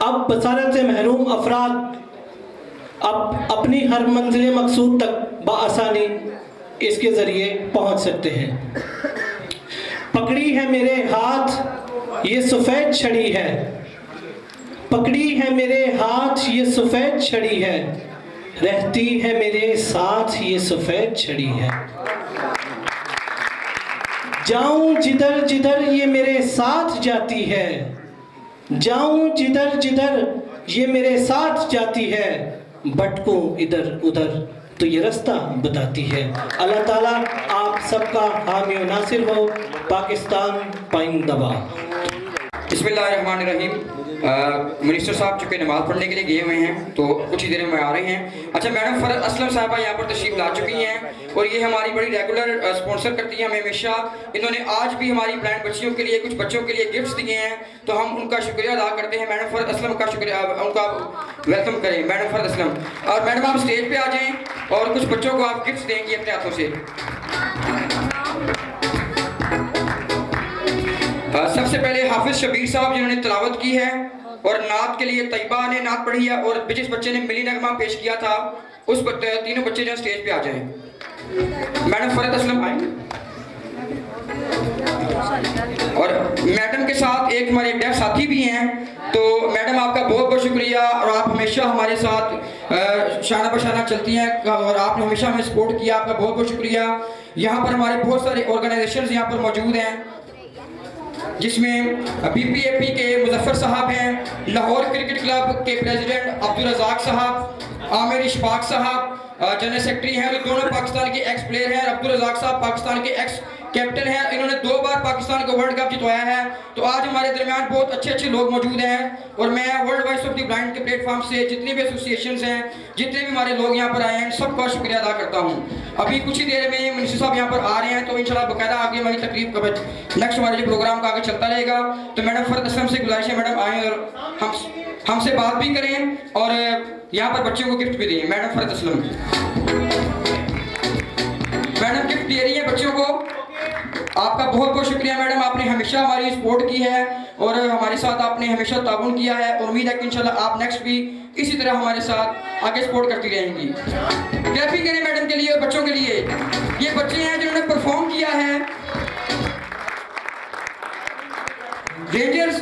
अब बसारत से महरूम अफराद अब अपनी हर मंजिल मकसूद तक बआसानी इसके ज़रिए पहुंच सकते हैं। पकड़ी है मेरे हाथ ये सफ़ेद छड़ी है, पकड़ी है मेरे हाथ ये सफ़ेद छड़ी है, रहती है मेरे साथ ये सफ़ेद छड़ी है। जाऊं जिधर जिधर ये मेरे साथ जाती है, जाऊं जिधर जिधर ये मेरे साथ जाती है, भटकूं इधर उधर तो ये रास्ता बताती है। अल्लाह ताला आप सबका हामी और नासिर हो। पाकिस्तान पाइंदाबाद। बिस्मिल्लाहिर्रहमानिर्रहीम। मिनिस्टर साहब चूँकि नमाज़ पढ़ने के लिए गए हुए हैं तो कुछ ही देर में आ रहे हैं। अच्छा, मैडम फरहत असलम साहबा यहाँ पर तशरीफ़ ला चुकी हैं और ये हमारी बड़ी रेगुलर स्पॉन्सर करती हैं हमें हमेशा। इन्होंने आज भी हमारी ब्लाइंड बच्चियों के लिए कुछ बच्चों के लिए गिफ्ट्स दिए हैं, तो हम उनका शुक्रिया अदा करते हैं। मैडम फरहत असलम का शुक्रिया, उनका वेलकम करें मैडम फरहत असलम। और मैडम आप स्टेज पर आ जाएँ और कुछ बच्चों को आप गिफ्ट्स देंगी अपने हाथों से। सबसे पहले हाफिज शबीर साहब जिन्होंने तिलावत की है और नात के लिए तैयबा ने नात पढ़ी है और जिस बच्चे ने मिली नगमा पेश किया था उस तीनों बच्चे जो स्टेज पे आ जाएं। मैडम फरहत असलम आए और मैडम के साथ एक हमारे डेफ साथी भी हैं। तो मैडम आपका बहुत बहुत शुक्रिया और आप हमेशा हमारे साथ शाना बशाना चलती हैं और आपने हमेशा हमें सपोर्ट किया, आपका बहुत बहुत शुक्रिया। यहाँ पर हमारे बहुत सारे ऑर्गेनाइजेशंस यहाँ पर मौजूद हैं जिसमें BPAP के मुजफ्फर साहब हैं, लाहौर क्रिकेट क्लब के प्रेसिडेंट अब्दुल रज़ाक साहब, आमिर इशफाक साहब जनरल सेक्रेटरी हैं, और दोनों पाकिस्तान के एक्स प्लेयर हैं। अब्दुल रज़ाक साहब पाकिस्तान के एक्स कैप्टन हैं, इन्होंने 2 बार पाकिस्तान को वर्ल्ड कप जितवाया है। तो आज हमारे दरमियान बहुत अच्छे अच्छे लोग मौजूद हैं और मैं world Voice of the blind के प्लेटफॉर्म से जितने भी एसोसिएशंस हैं, जितने भी हमारे लोग यहाँ पर आए हैं, सबका शुक्रिया अदा करता हूँ। अभी कुछ ही देर में मिनिस्टर साहब यहाँ पर आ रहे हैं तो इंशाल्लाह बाकायदा आगे हमारी तकरीब का नेक्स्ट हमारे जो प्रोग्राम का आगे चलता रहेगा। तो मैडम फरहत असलम से गुजारिश है मैडम आएँ और हमसे बात भी करें और यहाँ पर बच्चों को गिफ्ट भी दें। Madam Farhat Aslam madam gift दे रही है बच्चों को। आपका बहुत बहुत शुक्रिया मैडम, आपने हमेशा हमारी सपोर्ट की है और हमारे साथ आपने हमेशा ताउन किया है और उम्मीद है कि इंशाल्लाह आप नेक्स्ट भी इसी तरह हमारे साथ आगे सपोर्ट करती रहेंगी। क्लैपिंग करें मैडम के लिए और बच्चों के लिए। ये बच्चे हैं जिन्होंने परफॉर्म किया है रेंजर्स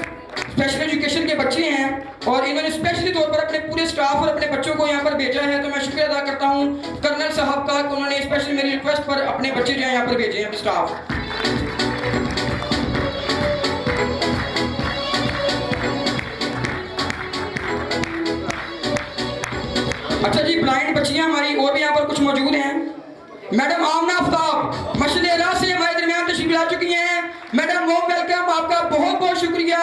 स्पेशल एजुकेशन के बच्चे हैं और इन्होंने स्पेशली तौर पर अपने पूरे स्टाफ और अपने बच्चों को यहाँ पर भेजा है। तो मैं शुक्रिया अदा करता हूँ कर्नल साहब का कि उन्होंने स्पेशली मेरी रिक्वेस्ट पर अपने बच्चे जो है यहाँ पर भेजे हैं स्टाफ। अच्छा जी, ब्लाइंड बच्चियाँ हमारी और भी यहाँ पर कुछ मौजूद हैं। मैडम आमना आफ्ताब मशले राह से हमारे दरमियान तशरीफ ला चुकी हैं। मैडम वार्म वेलकम, आपका बहुत बहुत शुक्रिया।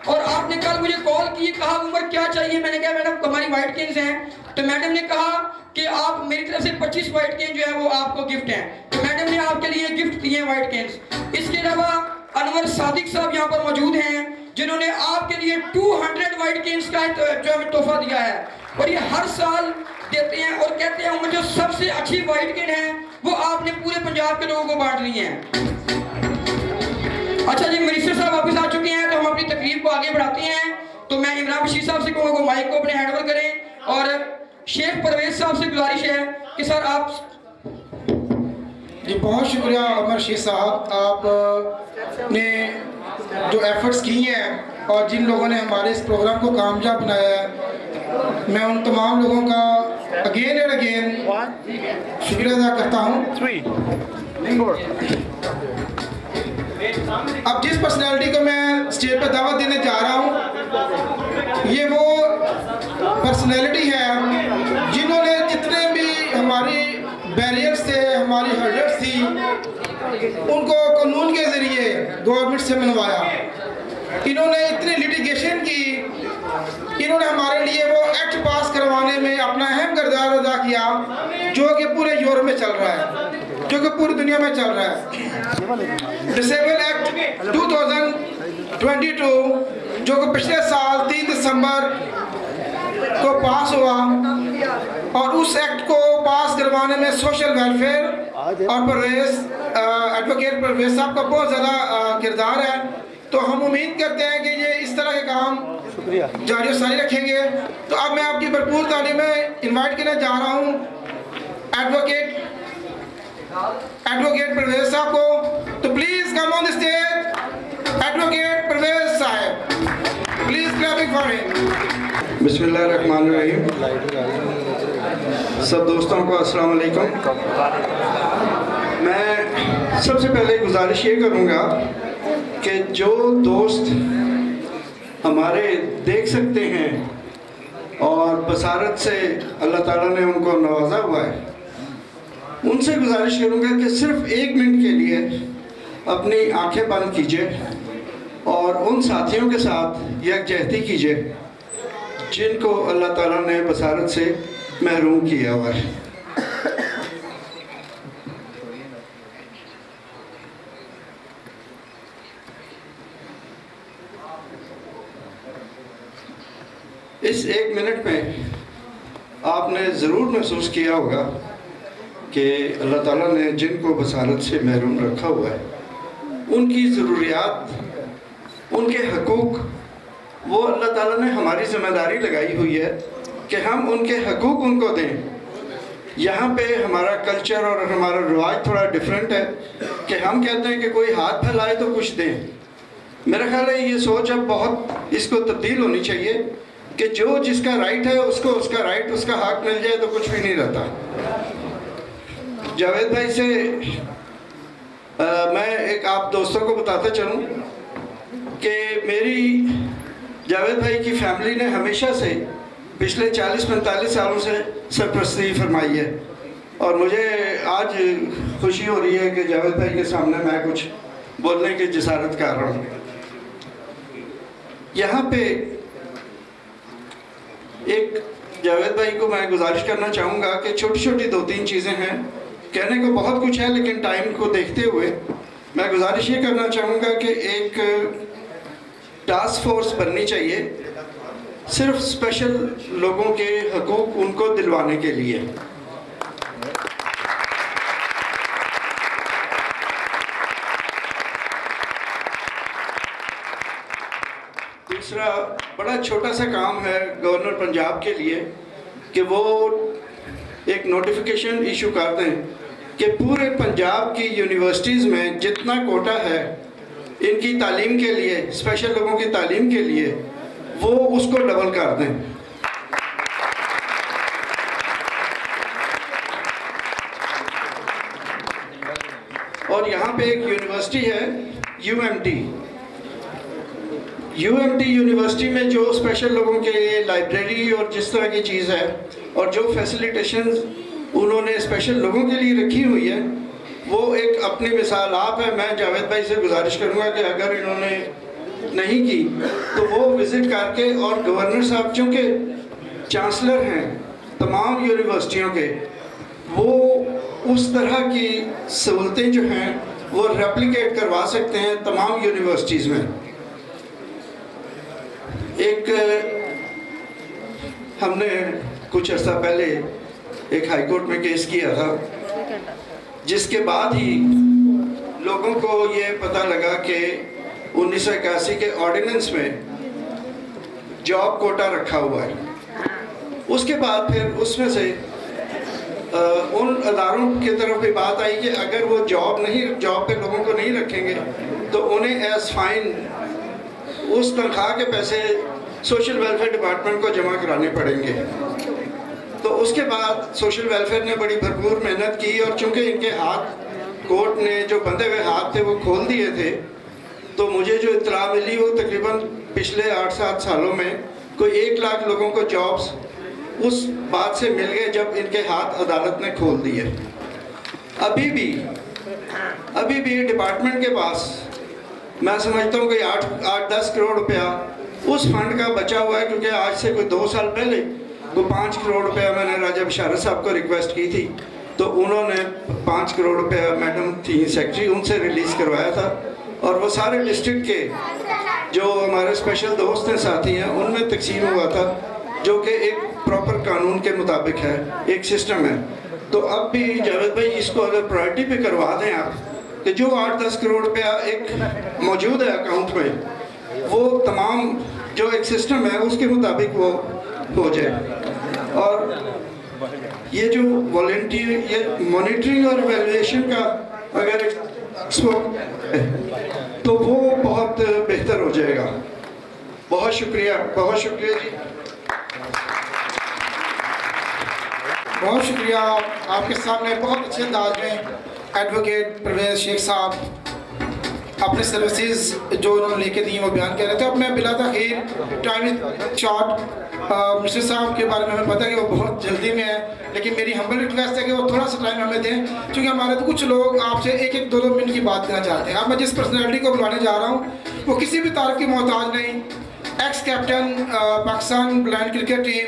और आपने कल मुझे कॉल की, कहा उम्र क्या चाहिए, मैंने कहा मैडम हमारी वाइट केन्स हैं। तो मैडम ने कहा कि आप मेरी तरफ से 25 वाइट केन जो है वो आपको गिफ्ट हैं। तो मैडम ने आपके लिए गिफ्ट दिए वाइट केन्स। इसके अलावा अनवर सादिक साहब यहाँ पर मौजूद हैं जिन्होंने आपके लिए 200 वाइट केन्स का जो हमें तोहफा दिया है और ये हर साल देते हैं और कहते हैं उनमें जो सबसे अच्छी वाइट केन है वो आपने पूरे पंजाब के लोगों को बांट ली है। अच्छा जी, मिनिस्टर साहब वापस आ चुके हैं तो हम अपनी तकरीब को आगे बढ़ाते हैं। तो मैं इमरान बशीर साहब से कहूँगा माइक को अपने हैंड ओवर करें और शेख परवेज साहब से गुजारिश है कि सर आप। जी बहुत शुक्रिया अमर शेख साहब, आपने जो एफर्ट्स की हैं और जिन लोगों ने हमारे इस प्रोग्राम को कामयाब बनाया है, मैं उन तमाम लोगों का अगेन एंड अगेन शुक्रिया अदा करता हूँ। अब जिस पर्सनैलिटी को मैं स्टेज पर दावत देने जा रहा हूँ, ये वो पर्सनैलिटी है जिन्होंने जितने भी हमारी बैरियर्स थे, हमारी हर्डर्स थी, उनको कानून के ज़रिए गवर्नमेंट से मनवाया। इन्होंने इतनी लिटिगेशन की, इन्होंने हमारे लिए वो एक्ट पास करवाने में अपना अहम किरदार अदा किया जो कि पूरे यूरोप में चल रहा है, जो कि पूरी दुनिया में चल रहा है। डिसेबल एक्ट 2022 जो कि पिछले साल 3 दिसंबर को पास हुआ और उस एक्ट को पास करवाने में सोशल वेलफेयर और एडवोकेट परवेज साहब का बहुत ज़्यादा किरदार है। तो हम उम्मीद करते हैं कि ये इस तरह के काम जारी सारी रखेंगे। तो अब मैं आपकी भरपूर तालीम में इन्वाइट करने जा रहा हूँ एडवोकेट परवेज साहब को। तो please come on the stage advocate Parvez साहब, प्लीज़ क्लैपिंग फॉर हिम। बिस्मिल्लाहिर्रहमानिर्रहीम। सब दोस्तों को अस्सलाम वालेकुम। मैं सबसे पहले गुजारिश ये करूँगा कि जो दोस्त हमारे देख सकते हैं और बसारत से अल्लाह ताला ने उनको नवाजा हुआ है, उनसे गुजारिश करूँगा कि सिर्फ 1 मिनट के लिए अपनी आंखें बंद कीजिए और उन साथियों के साथ यकजहती कीजिए जिनको अल्लाह ताला ने बसारत से महरूम किया हुआ है। इस 1 मिनट में आपने ज़रूर महसूस किया होगा कि अल्लाह ताला ने जिनको बसारत से महरूम रखा हुआ है, उनकी ज़रूरियात, उनके हकूक़, वो अल्लाह ताला ने हमारी ज़िम्मेदारी लगाई हुई है कि हम उनके हकूक़ उनको दें। यहाँ पे हमारा कल्चर और हमारा रिवाज थोड़ा डिफरेंट है कि हम कहते हैं कि कोई हाथ फैलाए तो कुछ दें। मेरा ख्याल है ये सोच अब बहुत इसको तब्दील होनी चाहिए कि जो जिसका राइट है उसको उसका राइट, उसका हक मिल जाए तो कुछ भी नहीं रहता। जावेद भाई से मैं एक आप दोस्तों को बताते चलूँ कि मेरी जावेद भाई की फैमिली ने हमेशा से पिछले 40-45 सालों से सरपरस्ती फरमाई है और मुझे आज खुशी हो रही है कि जावेद भाई के सामने मैं कुछ बोलने की जिसारत कर रहा हूँ। यहाँ पे एक जावेद भाई को मैं गुजारिश करना चाहूँगा कि छोटी छोटी 2-3 चीज़ें हैं, कहने को बहुत कुछ है लेकिन टाइम को देखते हुए मैं गुजारिश ये करना चाहूँगा कि एक टास्क फोर्स बननी चाहिए सिर्फ स्पेशल लोगों के हकूक़ उनको दिलवाने के लिए। दूसरा बड़ा छोटा सा काम है गवर्नर पंजाब के लिए कि वो एक नोटिफिकेशन इशू कर दें कि पूरे पंजाब की यूनिवर्सिटीज़ में जितना कोटा है इनकी तालीम के लिए, स्पेशल लोगों की तालीम के लिए, वो उसको डबल कर दें। और यहाँ पे एक यूनिवर्सिटी है यूएमटी यूनिवर्सिटी में जो स्पेशल लोगों के लिए लाइब्रेरी और जिस तरह की चीज़ है और जो फैसिलिटेशन उन्होंने स्पेशल लोगों के लिए रखी हुई है, वो एक अपनी मिसाल आप है। मैं जावेद भाई से गुजारिश करूँगा कि अगर इन्होंने नहीं की तो वो विज़िट करके, और गवर्नर साहब चूँकि चांसलर हैं तमाम यूनिवर्सिटियों के, वो उस तरह की सहूलतें जो हैं वो रेप्लिकेट करवा सकते हैं तमाम यूनिवर्सिटीज़ में। एक हमने कुछ अर्सा पहले एक हाई कोर्ट में केस किया था जिसके बाद ही लोगों को ये पता लगा कि 1981 के ऑर्डिनेंस में जॉब कोटा रखा हुआ है। उसके बाद फिर उसमें से उन अदारों की तरफ भी बात आई कि अगर वो जॉब पे लोगों को नहीं रखेंगे तो उन्हें एज फाइन उस तनख्वाह के पैसे सोशल वेलफेयर डिपार्टमेंट को जमा कराने पड़ेंगे। तो उसके बाद सोशल वेलफेयर ने बड़ी भरपूर मेहनत की और चूंकि इनके हाथ कोर्ट ने जो बंधे हुए हाथ थे वो खोल दिए थे, तो मुझे जो इत्तला मिली वो तकरीबन पिछले 8-7 सालों में कोई 1 लाख लोगों को जॉब्स उस बात से मिल गए जब इनके हाथ अदालत ने खोल दिए। अभी भी डिपार्टमेंट के पास मैं समझता हूँ कि 8-10 करोड़ रुपया उस फंड का बचा हुआ है, क्योंकि आज से कोई 2 साल पहले वो 5 करोड़ रुपया मैंने राजा बशारत साहब को रिक्वेस्ट की थी, तो उन्होंने 5 करोड़ रुपया, मैडम थी सेक्रेटरी, उनसे रिलीज़ करवाया था। और वो सारे डिस्ट्रिक्ट के जो हमारे स्पेशल दोस्त हैं, साथी हैं, उनमें तकसीम हुआ था। जो कि एक प्रॉपर कानून के मुताबिक है, एक सिस्टम है। तो अब भी जावेद भाई इसको अगर प्रायोरिटी पे करवा दें आप, कि जो 8-10 करोड़ रुपया एक मौजूद है अकाउंट में, वो तमाम जो एक सिस्टम है उसके मुताबिक वो हो जाए। और ये जो वॉलंटियर, ये मॉनिटरिंग और वैल्यूएशन का अगर तो वो बहुत बेहतर हो जाएगा। बहुत शुक्रिया जी। बहुत शुक्रिया। आपके सामने बहुत अच्छे अंदाज में एडवोकेट परवेज शेख साहब अपने सर्विसेज जो उन्होंने लेके दी वो बयान कर रहे थे। अब मैं बिला तखीर, टाइम इज शॉर्ट, मिस्टर साहब के बारे में हमें पता है कि वो बहुत जल्दी में है, लेकिन मेरी हम्बल रिक्वेस्ट है कि वो थोड़ा सा टाइम हमें दें, क्योंकि हमारे तो कुछ लोग आपसे 1-1, 2-2 मिनट की बात करना चाहते हैं। अब मैं जिस पर्सनैलिटी को बुलाने जा रहा हूँ वो किसी भी तारीफ की मोहताज नहीं। Ex captain Pakistan blind cricket team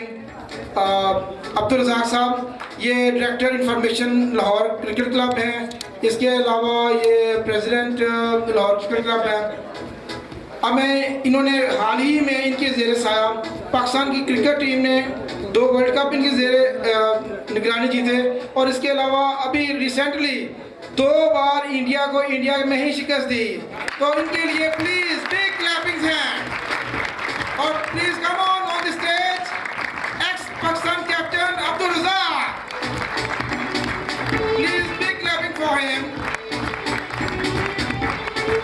Abdul Razzaq साहब, ये director information Lahore cricket club हैं। इसके अलावा ये प्रेसिडेंट लाहौर क्रिकेट क्लब है। हमें इन्होंने हाल ही में इनके ज़ेर साया पाकिस्तान की क्रिकेट टीम ने 2 वर्ल्ड कप इनके ज़ेर निगरानी जीते, और इसके अलावा अभी रिसेंटली 2 बार इंडिया को इंडिया में ही शिकस्त दी। तो इनके लिए प्लीज़ बिग क्लैपिंग्स हैं। और please come on the stage ex Pakistan captain Abdul Razzaq, please big clapping for him.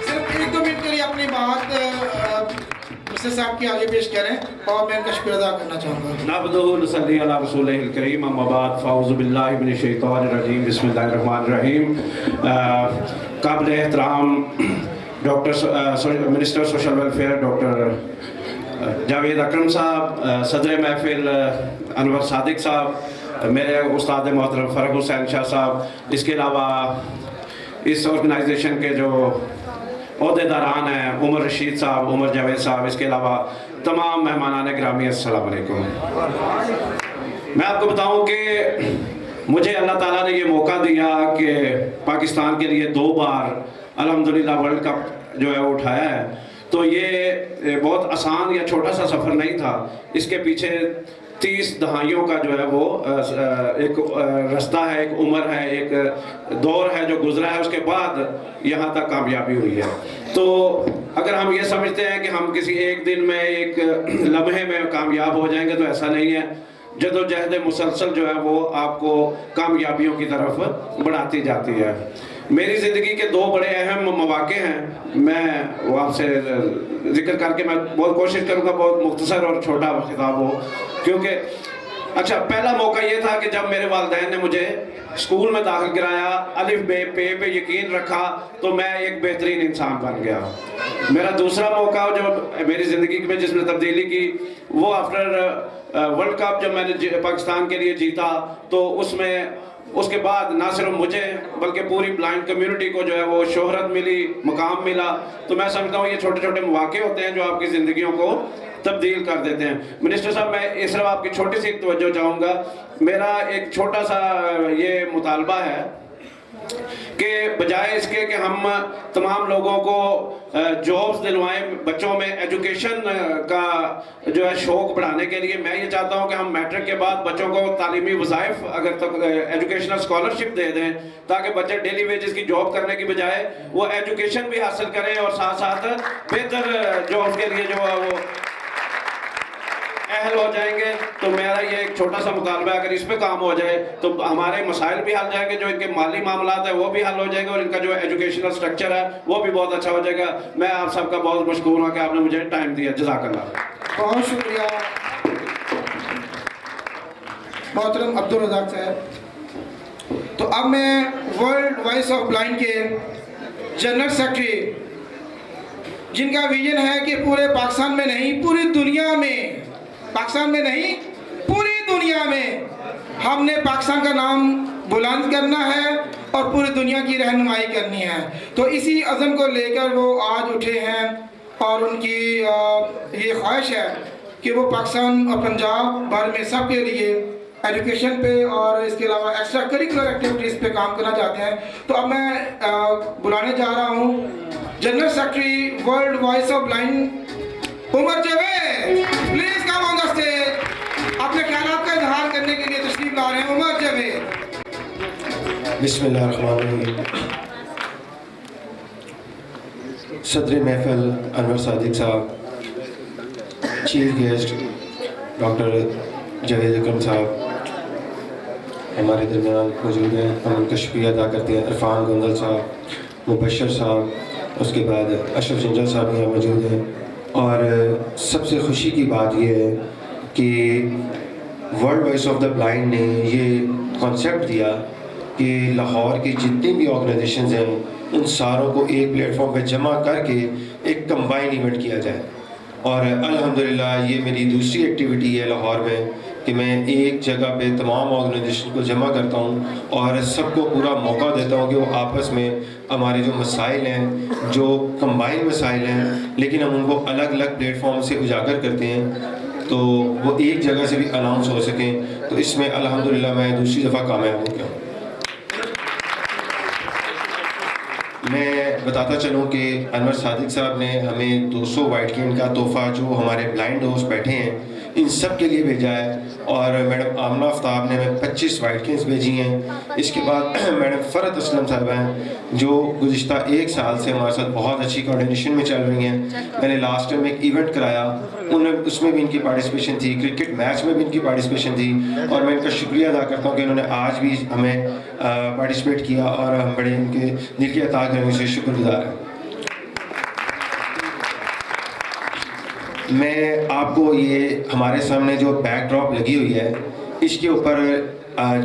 सिर्फ 1-2 मिनट के लिए अपनी बात मिस्टर साहब की आगे पेश करें और मैं इनका शुक्र अदा करना चाहूँगा। नबदुहु नसल्ली अला रसूलिहिल करीम, अम्मा बाद, फ़ाऊज़ु बिल्लाहि मिनश शैतानिर रजीम, बिस्मिल्लाहिर रहमानिर रहीम। काबिल एहतराम doctor minister social welfare doctor Javed Akram साहब, सदर महफिल अनवर सादिक साहब, मेरे उस्ताद मोहतरम फ़रग हुसैन शाह साहब, इसके अलावा इस ऑर्गेनाइजेशन के जो अहदेदारान हैं, उमर रशीद साहब, उमर जावेद साहब, इसके अलावा तमाम मेहमानान गिरामी, अस्सलाम वालेकुम। मैं आपको बताऊं कि मुझे अल्लाह ताला ने ये मौका दिया कि पाकिस्तान के लिए 2 बार अल्हम्दुलिल्लाह वर्ल्ड कप जो है वो उठाया है। तो ये बहुत आसान या छोटा सा सफ़र नहीं था, इसके पीछे 30 दहाइयों का जो है वो एक रास्ता है, एक उम्र है, एक दौर है जो गुजरा है, उसके बाद यहाँ तक कामयाबी हुई है। तो अगर हम ये समझते हैं कि हम किसी एक दिन में, एक लम्हे में कामयाब हो जाएंगे, तो ऐसा नहीं है। जदोजहद मुसलसल जो है वो आपको कामयाबियों की तरफ बढ़ाती जाती है। मेरी ज़िंदगी के 2 बड़े अहम मौक़े हैं, मैं वो आपसे जिक्र करके मैं बहुत कोशिश करूँगा बहुत मुख्तसर और छोटा खिताब हो, क्योंकि अच्छा पहला मौका ये था कि जब मेरे वालिदैन ने मुझे स्कूल में दाखिल कराया, अलिफ बे पे पे यकीन रखा, तो मैं एक बेहतरीन इंसान बन गया। मेरा दूसरा मौका जो मेरी ज़िंदगी में जिसने तब्दीली की, वो आफ्टर वर्ल्ड कप जब मैंने पाकिस्तान के लिए जीता, तो उसके बाद ना सिर्फ मुझे बल्कि पूरी ब्लाइंड कम्युनिटी को जो है वो शोहरत मिली, मकाम मिला। तो मैं समझता हूँ ये छोटे छोटे मौके होते हैं जो आपकी ज़िंदगियों को तब्दील कर देते हैं। मिनिस्टर साहब, मैं इस तरफ आपकी छोटी सी तवज्जो चाहूँगा। मेरा एक छोटा सा ये मुतालबा है कि बजाय इसके कि हम तमाम लोगों को जॉब्स दिलवाएं, बच्चों में एजुकेशन का जो है शौक़ बढ़ाने के लिए, मैं ये चाहता हूं कि हम मैट्रिक के बाद बच्चों को तालीमी वज़ाइफ अगर तक एजुकेशनल स्कॉलरशिप दे दें, ताकि बच्चे डेली वेजेस की जॉब करने की बजाय वो एजुकेशन भी हासिल करें और साथ साथ बेहतर जॉब के लिए जो है वो अहल हो जाएंगे। तो मेरा ये एक छोटा सा मुतालबा है, अगर इस पे काम हो जाए तो हमारे मसाइल भी हल जाएंगे, जो इनके माली मामलात है वो भी हल हो जाएंगे, और इनका जो एजुकेशनल स्ट्रक्चर है वो भी बहुत अच्छा हो जाएगा। मैं आप सबका बहुत मशकूर हूँ कि आपने मुझे टाइम दिया। जज़ाकल्लाह। बहुत शुक्रिया मोहतरम अब्दुल रज़ाक साहब। तो अब मैं वर्ल्ड वॉइस ऑफ ब्लाइंड के जनरल सेक्रेटरी, जिनका विजन है कि पूरे पाकिस्तान में नहीं पूरी दुनिया में, पाकिस्तान में नहीं पूरी दुनिया में हमने पाकिस्तान का नाम बुलंद करना है और पूरी दुनिया की रहनुमाई करनी है। तो इसी अज़म को लेकर वो आज उठे हैं, और उनकी ये ख्वाहिश है कि वो पाकिस्तान और पंजाब भर में सब के लिए एजुकेशन पे और इसके अलावा एक्स्ट्रा करिकुलर एक्टिविटीज़ पे काम करना चाहते हैं। तो अब मैं बुलाने जा रहा हूँ general secretary World Voice of Blind Umar Javed, please come on the stage. करने के लिए तशरीफ ला रहे हैं उमर जावेद। बिस्मिल्लाहिर्रहमानिर्रहीम। सदर महफिल अनवर सादिक साहब, chief guest doctor Javed Akram साहब हमारे दरमियान मौजूद हैं, हम उनका शुक्रिया अदा करते हैं। इरफान गोंदल साहब, मुबशर साहब, उसके बाद अशरफ जिंजर साहब यहाँ मौजूद हैं। और सबसे खुशी की बात यह है कि world Voice of the Blind ने ये कॉन्सेप्ट दिया कि लाहौर की जितनी भी ऑर्गेनाइजेशंस हैं उन सारों को एक प्लेटफॉर्म पे जमा करके एक कंबाइन इवेंट किया जाए। और अल्हम्दुलिल्लाह ये मेरी दूसरी एक्टिविटी है लाहौर में कि मैं एक जगह पे तमाम ऑर्गेनाइजेशन को जमा करता हूँ और सबको पूरा मौका देता हूँ कि वो आपस में हमारे जो मसाइल हैं, जो कंबाइन मसाइल हैं, लेकिन हम उनको अलग अलग प्लेटफॉर्म से उजागर करते हैं तो वो एक जगह से भी अनाउंस हो सकें। तो इसमें अल्हम्दुलिल्लाह मैं दूसरी दफ़ा कामयाब हो गया। मैं बताता चलूँ कि अनवर सादिक साहब ने हमें 200 वाइट केन का तोहफ़ा जो हमारे ब्लाइंड दोस्त बैठे हैं इन सब के लिए भेजा है। और मैडम आमना आफ्ताब ने हमें 25 वाइट केन्स भेजी हैं। इसके बाद मैडम फ़रत असलम साहब हैं जो गुज़िश्ता 1 साल से हमारे साथ बहुत अच्छी कोऑर्डिनेशन में चल रही हैं। मैंने लास्ट टाइम एक इवेंट कराया, उसमें भी इनकी पार्टिसिपेशन थी, क्रिकेट मैच में भी इनकी पार्टिसिपेशन थी और मैं इनका शुक्रिया अदा करता हूँ कि इन्होंने आज भी हमें पार्टिसिपेट किया और हम बड़े इनके दिल की अता करने से शुक्रगुजार हैं। मैं आपको ये हमारे सामने जो बैकड्रॉप लगी हुई है इसके ऊपर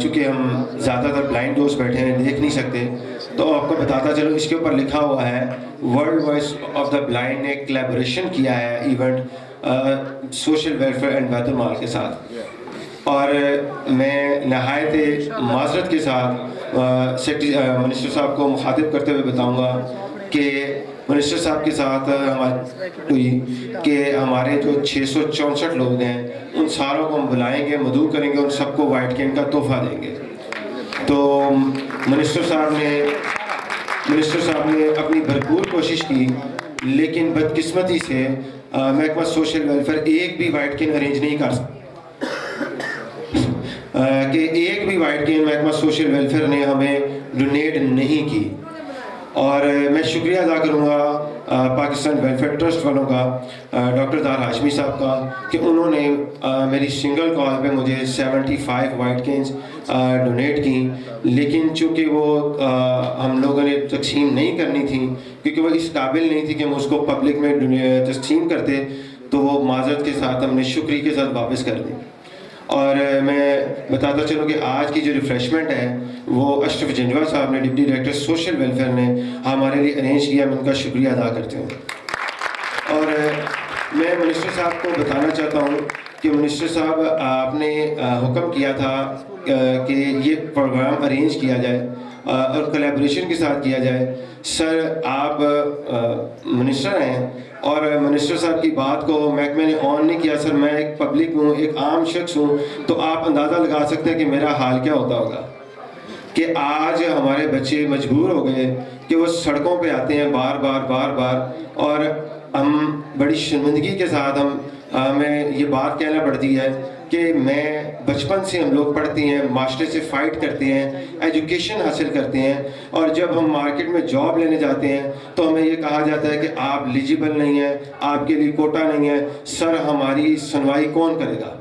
चूँकि हम ज़्यादातर ब्लाइंड दोस्त बैठे हैं देख नहीं सकते तो आपको बताता चलो, इसके ऊपर लिखा हुआ है World Voice of the Blind ने कोलैबोरेशन किया है event social welfare and Baitul Maal के साथ। और मैं नहायत माजरत के साथ सेक्रेटरी मिनिस्टर साहब को मुखातिब करते हुए बताऊँगा कि मिनिस्टर साहब के साथ हमारी हुई कि हमारे जो 664 लोग हैं उन सारों को हम बुलाएंगे, मदऊ करेंगे, उन सबको वाइट केन का तोहफा देंगे। तो मिनिस्टर साहब ने अपनी भरपूर कोशिश की, लेकिन बदकिस्मती से महकमा सोशल वेलफेयर एक भी वाइट केन अरेंज नहीं कर सकता कि एक भी वाइट केन महकमा सोशल वेलफेयर ने हमें डोनेट नहीं की। और मैं शुक्रिया अदा करूँगा पाकिस्तान वेलफेयर ट्रस्ट वालों का, डॉक्टर दार हाशमी साहब का, कि उन्होंने मेरी सिंगल कॉल पे मुझे 75 वाइट केन्स डोनेट की। लेकिन चूँकि वो हम लोगों ने तकसीम नहीं करनी थी क्योंकि वो इस काबिल नहीं थी कि हम उसको पब्लिक में तकसीम करते, तो वो माजरत के साथ हमने शुक्रिया के साथ वापस कर दी। और मैं बताता चलूँ कि आज की जो रिफ़्रेशमेंट है वो अशरफ जिंजवा साहब ने, डिप्टी डायरेक्टर सोशल वेलफेयर ने हमारे लिए अरेंज किया। मैं उनका शुक्रिया अदा करती हूँ। और मैं मिनिस्टर साहब को बताना चाहता हूँ कि मिनिस्टर साहब आपने हुक्म किया था कि ये प्रोग्राम अरेंज किया जाए और कोलैबोरेशन के साथ किया जाए। सर आप मिनिस्टर हैं और मिनिस्टर साहब की बात को महकमे ने ऑन नहीं किया। सर मैं एक पब्लिक हूँ, एक आम शख्स हूँ, तो आप अंदाज़ा लगा सकते हैं कि मेरा हाल क्या होता होगा कि आज हमारे बच्चे मजबूर हो गए कि वो सड़कों पे आते हैं बार बार और हम बड़ी शर्मिंदगी के साथ हमें ये बात कहना पड़ती है कि मैं बचपन से हम लोग पढ़ते हैं, मास्टर से फ़ाइट करते हैं, एजुकेशन हासिल करते हैं और जब हम मार्केट में जॉब लेने जाते हैं तो हमें ये कहा जाता है कि आप एलिजिबल नहीं हैं, आपके लिए कोटा नहीं है। सर हमारी सुनवाई कौन करेगा?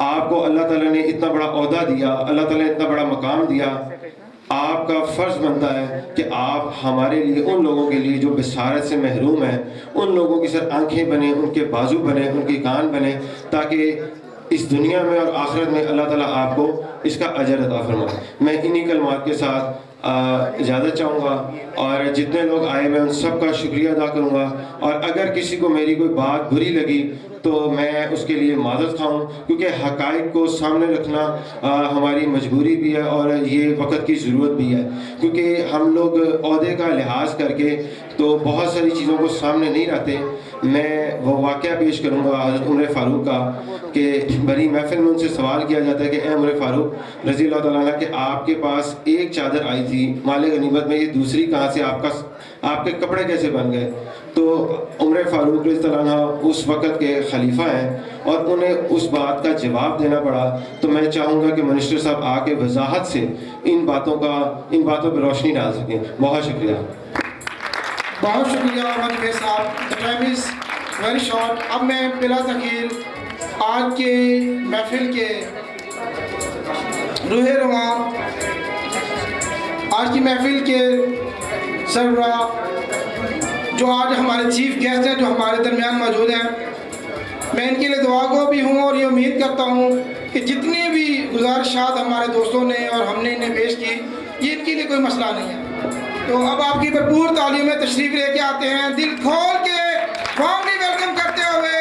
आपको अल्लाह ताला ने इतना बड़ा ओहदा दिया, अल्लाह ताला ने इतना बड़ा मकाम दिया, आपका फ़र्ज़ बनता है कि आप हमारे लिए, उन लोगों के लिए जो बिसारत से महरूम हैं, उन लोगों की सर आंखें बने, उनके बाजू बने, उनके कान बने, ताकि इस दुनिया में और आखिरत में अल्लाह ताला आपको इसका अजर अता फरमाए। मैं इन्हीं कलमात के साथ इजाज़त चाहूँगा और जितने लोग आए मैं उन सब का शुक्रिया अदा करूँगा। और अगर किसी को मेरी कोई बात बुरी लगी तो मैं उसके लिए माज़रत खाऊँ, क्योंकि हक़ाइक़ को सामने रखना हमारी मजबूरी भी है और ये वक्त की ज़रूरत भी है, क्योंकि हम लोग ओहदे का लिहाज करके तो बहुत सारी चीज़ों को सामने नहीं रखते। मैं वो वाक़या पेश करूँगा हज़रत उमर फ़ारूक का कि बड़ी महफिल में उनसे सवाल किया जाता है कि ए उमर फ़ारूक रज़ी अल्लाह तआला अन्हु कि आपके पास एक चादर आई थी माल गनीमत में, ये दूसरी कहाँ से, आपके कपड़े कैसे बन गए? तो उमर फ़ारूक रज़ियल्लाहु अन्हु उस वक़्त के खलीफा हैं और उन्हें उस बात का जवाब देना पड़ा। तो मैं चाहूँगा कि मिनिस्टर साहब आके वजाहत से इन बातों पर रोशनी डाल सकें। बहुत शुक्रिया। बहुत शुक्रिया मनी साहब, the time is very short. अब मैं बिला तखीर आज के महफिल के रूहे रवां, आज की महफिल के सरबरा जो आज हमारे चीफ गेस्ट हैं, जो हमारे दरमियान मौजूद हैं, मैं इनके लिए दुआ गो भी हूँ और ये उम्मीद करता हूँ कि जितनी भी गुजारिशात हमारे दोस्तों ने और हमने इन्हें पेश की, ये इनके लिए कोई मसला नहीं है। तो अब आपकी भरपूर तालीम में तशरीफ लेके आते हैं, दिल खोल के वार्मली वेलकम करते हुए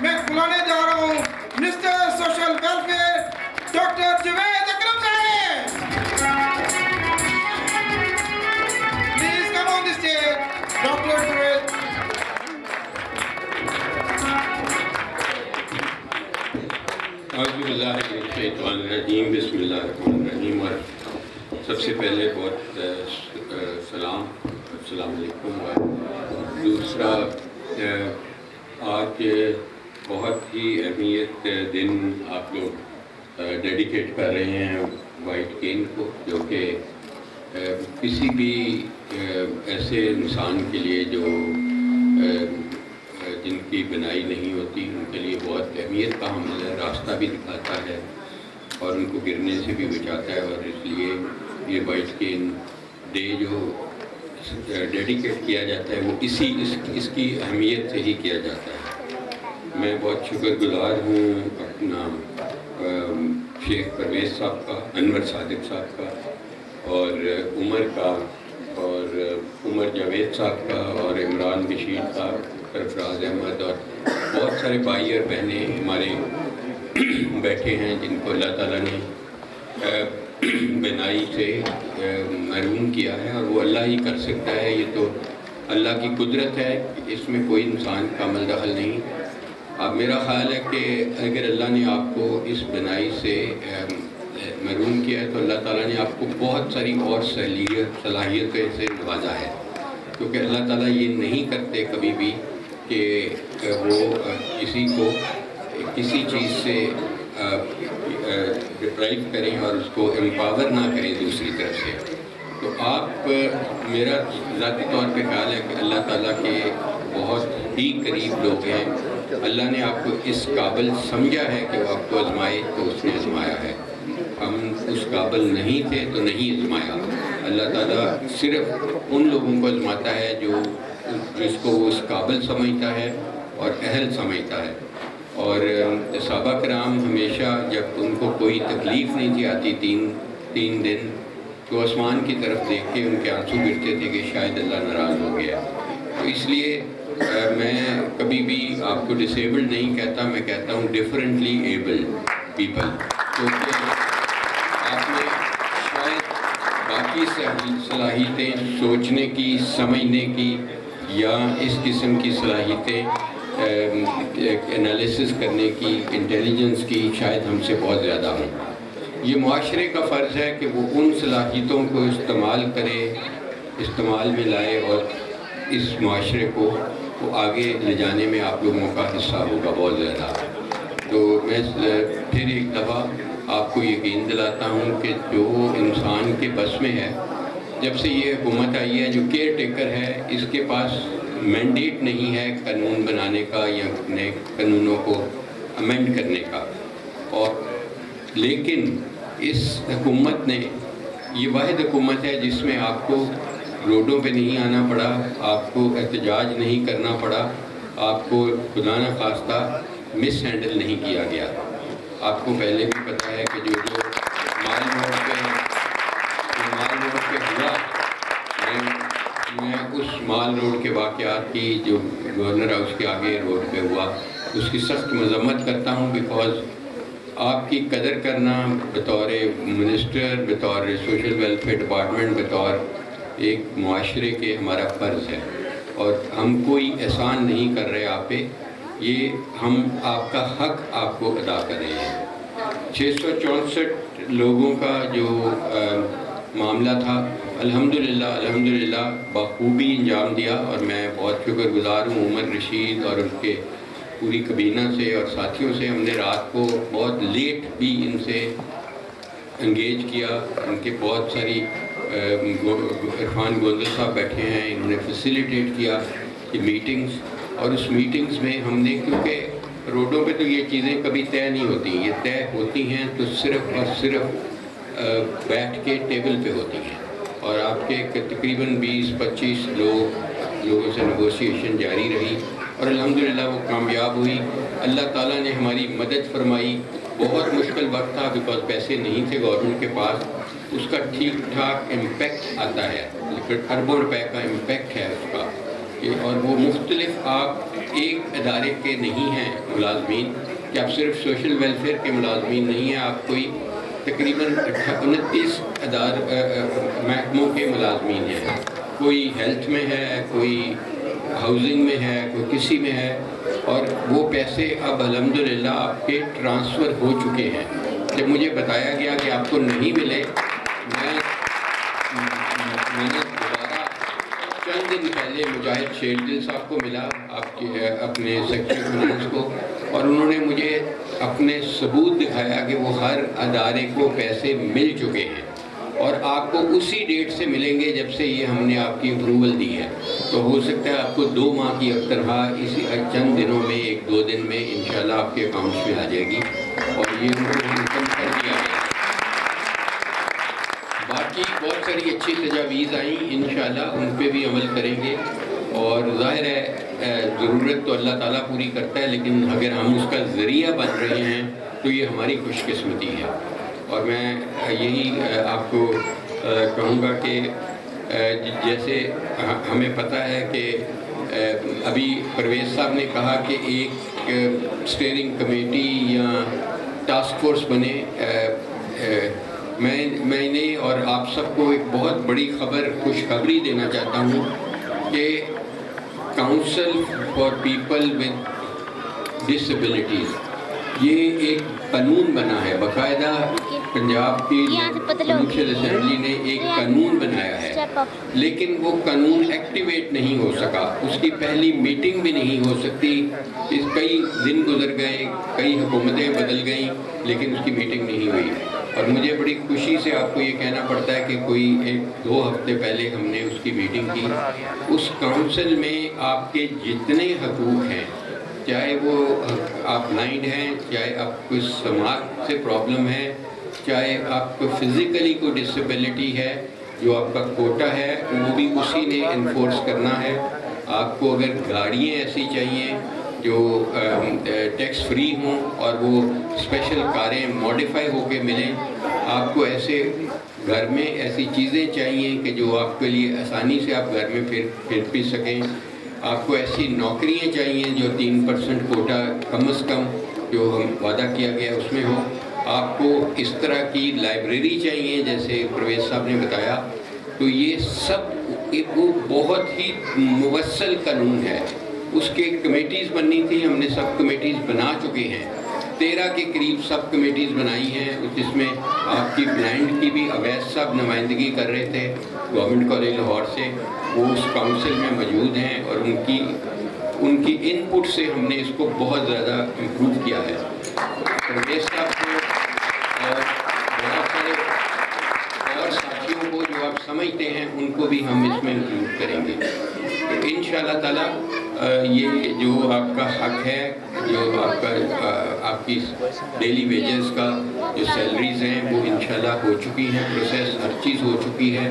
मैं बुलाने जा रहा हूँ minister social welfare doctor Juvaid Akram साहब। Please come on the stage doctor Juvaid. बिस्मिल्लाहिर्रहमानिर्रहीम। और सबसे पहले बहुत सलाम, अस्सलाम वालेकुम। और दूसरा, आज बहुत ही अहमियत दिन आप लोग डेडिकेट कर रहे हैं वाइट केन को, जो कि किसी भी ऐसे इंसान के लिए जो जिनकी बनाई नहीं होती, उनके लिए बहुत अहमियत का हमल है, रास्ता भी दिखाता है और उनको गिरने से भी बचाता है। और इसलिए ये वाइट केन डे जो डेडिकेट किया जाता है वो इसकी अहमियत से ही किया जाता है। मैं बहुत शुक्रगुजार हूँ अपना शेख परवेज़ साहब का, अनवर सादिक साहब का और उमर का और उमर जावेद साहब का और इमरान बशीर साहब, सरफराज अहमद और बहुत सारे भाई और बहनें हमारे बैठे हैं जिनको अल्लाह ताला ने बनाई से महरूम किया है और वो अल्लाह ही कर सकता है। ये तो अल्लाह की कुदरत है, इसमें कोई इंसान का अमल दखल नहीं। अब मेरा ख़्याल है कि अगर अल्लाह ने आपको इस बनाई से महरूम किया है तो अल्लाह ताला ने आपको बहुत सारी और सलाहियतों से नवाजा है, क्योंकि अल्लाह ताला ये नहीं करते कभी भी कि वो किसी को किसी चीज़ से डिप्राइव करें और उसको एम्पावर ना करें दूसरी तरफ से। तो आप मेरा ज़ाती तौर पे ख्याल है कि अल्लाह ताला के बहुत ही करीब लोग हैं। अल्लाह ने आपको इस काबिल समझा है कि वो आपको आजमाए, तो उसने आजमाया है। हम उस काबिल नहीं थे तो नहीं आजमाया। अल्लाह ताला सिर्फ उन लोगों को आजमाता है जो जिसको वो उस काबिल समझता है और अहल समझता है। और सहाबा कराम हमेशा जब उनको कोई तकलीफ़ नहीं थी आती तीन दिन, तो आसमान की तरफ देख के उनके आंसू गिरते थे कि शायद अल्लाह नाराज़ हो गया। तो इसलिए मैं कभी भी आपको डिसेबल्ड नहीं कहता, मैं कहता हूँ डिफरेंटली एबल्ड पीपल, क्योंकि आपने शायद बाकी सलाहियतें सोचने की, समझने की या इस किस्म की सलाहियतें एनालिसिस करने की, इंटेलिजेंस की शायद हमसे बहुत ज़्यादा हों। ये मुआशरे का फ़र्ज़ है कि वो उन सलाहियतों को इस्तेमाल करे, इस्तेमाल में लाए और इस मुआशरे को वो आगे ले जाने में आप लोगों का हिस्सा होगा बहुत ज़्यादा। तो मैं फिर एक दफ़ा आपको यकीन दिलाता हूँ कि जो इंसान के बस में है, जब से ये हुकूमत आई है, जो केयर टेकर है, इसके पास मैंडेट नहीं है कानून बनाने का या नए कानूनों को अमेंड करने का। और लेकिन इस हुकूमत ने, ये वाहिद हुकूमत है जिसमें आपको रोडों पे नहीं आना पड़ा, आपको एहतजाज नहीं करना पड़ा, आपको खुदा न खास्ता मिस हैंडल नहीं किया गया। आपको पहले भी पता है कि जो माल रोड पे हुआ, मैं उस माल रोड के वाक़यात की जो गवर्नर हाउस के आगे रोड पे हुआ उसकी सख्त मजम्मत करता हूँ, बिकॉज़ आपकी कदर करना बतौर मिनिस्टर, बतौर सोशल वेलफेयर डिपार्टमेंट, बतौर एक मुआशरे के हमारा फ़र्ज़ है। और हम कोई एहसान नहीं कर रहे आप पे, ये हम आपका हक आपको अदा कर रहे हैं। 664 लोगों का जो मामला था, अल्हम्दुलिल्लाह बखूबी अंजाम दिया और मैं बहुत शुक्रगुजार हूँ उमर रशीद और उनके पूरी कबीना से और साथियों से। हमने रात को बहुत लेट भी इनसे इंगेज किया। उनके बहुत सारी इरफान गोंदल साहब बैठे हैं, इन्होंने फैसिलिटेट किया ये मीटिंग्स। और उस मीटिंग्स में हमने, क्योंकि रोडों पे तो ये चीज़ें कभी तय नहीं होती, ये तय होती हैं तो सिर्फ़ और सिर्फ बैठ के टेबल पे होती हैं। और आपके तकरीबन 20-25 लोगों से नेगोशिएशन जारी रही और अल्हम्दुलिल्लाह वो कामयाब हुई। अल्लाह ताला ने हमारी मदद फरमाई। बहुत मुश्किल वक्त था बिकॉज पैसे नहीं थे गवर्नमेंट के पास। उसका ठीक ठाक इम्पेक्ट आता है, अरबों रुपए का इम्पेक्ट है उसका। और वो मुख्तलिफ, आप एक अदारे के नहीं हैं मुलाजमीन कि आप सिर्फ सोशल वेलफेयर के मुलाजमीन नहीं हैं, आप कोई तकरीबन 29 महकमों के मुलाजमीन हैं। कोई हेल्थ में है, कोई हाउसिंग में है, कोई किसी में है। और वो पैसे अब अल्हम्दुलिल्लाह आपके ट्रांसफ़र हो चुके हैं। जब मुझे बताया गया कि आपको नहीं मिले, मैंने दोबारा चंद दिन पहले मुजाहिद शेरदिल साहब को मिला, आपके अपने सेक्रेटरी फाइनेंस को, और उन्होंने मुझे अपने सबूत दिखाया कि वो हर अदारे को पैसे मिल चुके हैं और आपको उसी डेट से मिलेंगे जब से ये हमने आपकी अप्रूवल दी है। तो हो सकता है आपको 2 माह की अब तनख्वाह इसी चंद दिनों में, 1-2 दिन में इंशाल्लाह आपके अकाउंट्स में आ जाएगी और ये उनको इनकम कर दिया गया। बाकी बहुत सारी अच्छी तजावीज़ आई, इंशाल्लाह उन पर भी अमल करेंगे। और ज़ाहिर है ज़रूरत तो अल्लाह ताला पूरी करता है, लेकिन अगर हम उसका ज़रिया बन रहे हैं तो ये हमारी खुशकिस्मती है। और मैं यही आपको कहूँगा कि जैसे हमें पता है कि अभी परवेज़ साहब ने कहा कि एक स्टीयरिंग कमेटी या टास्क फोर्स बने। मैंने और आप सबको एक बहुत बड़ी खुशखबरी देना चाहता हूँ कि council for people with disabilities, ये एक कानून बना है, बाकायदा पंजाब की प्रोविंशियल असेंबली ने एक कानून बनाया है, लेकिन वो कानून एक्टिवेट नहीं हो सका। उसकी पहली मीटिंग भी नहीं हो सकती। कई दिन गुजर गए, कई हुकूमतें बदल गईं, लेकिन उसकी मीटिंग नहीं हुई। और मुझे बड़ी खुशी से आपको ये कहना पड़ता है कि कोई 1-2 हफ्ते पहले हमने उसकी मीटिंग की। उस काउंसिल में आपके जितने हकूक़ हैं, चाहे वो आप ब्लाइंड हैं, चाहे आपको समाज से प्रॉब्लम है, चाहे आपको फिज़िकली कोई डिसेबिलिटी है, जो आपका कोटा है वो भी उसी ने इन्फोर्स करना है। आपको अगर गाड़ियाँ ऐसी चाहिए जो टैक्स फ्री हों और वो स्पेशल कारें मॉडिफाई होके मिलें, आपको ऐसे घर में ऐसी चीज़ें चाहिए कि जो आपके लिए आसानी से आप घर में फिर पी सकें। आपको ऐसी नौकरियां चाहिए जो 3% कोटा कम से कम जो हम वादा किया गया उसमें हो। आपको इस तरह की लाइब्रेरी चाहिए जैसे परवेज़ साहब ने बताया। तो ये सब एक वो बहुत ही मुवस्सल कानून है। उसके कमेटीज़ बननी थी, हमने सब कमेटीज़ बना चुके हैं। 13 के करीब सब कमेटीज़ बनाई हैं, जिसमें आपकी ब्लाइंड की भी अवैध साहब नुमाइंदगी कर रहे थे गवर्नमेंट कॉलेज लाहौर से, वो उस काउंसिल में मौजूद हैं और उनकी इनपुट से हमने इसको बहुत ज़्यादा इम्प्रूव किया है। परवेज़ साहब को और बहुत सारे और साथियों को जो आप समझते हैं उनको भी हम इसमें इंक्लूड करेंगे। तो इंशाअल्लाह ताला ये जो आपका हक है, जो आपकी डेली वेजेस का जो सैलरीज़ हैं वो इंशाल्लाह हो चुकी हैं, प्रोसेस हर चीज़ हो चुकी है,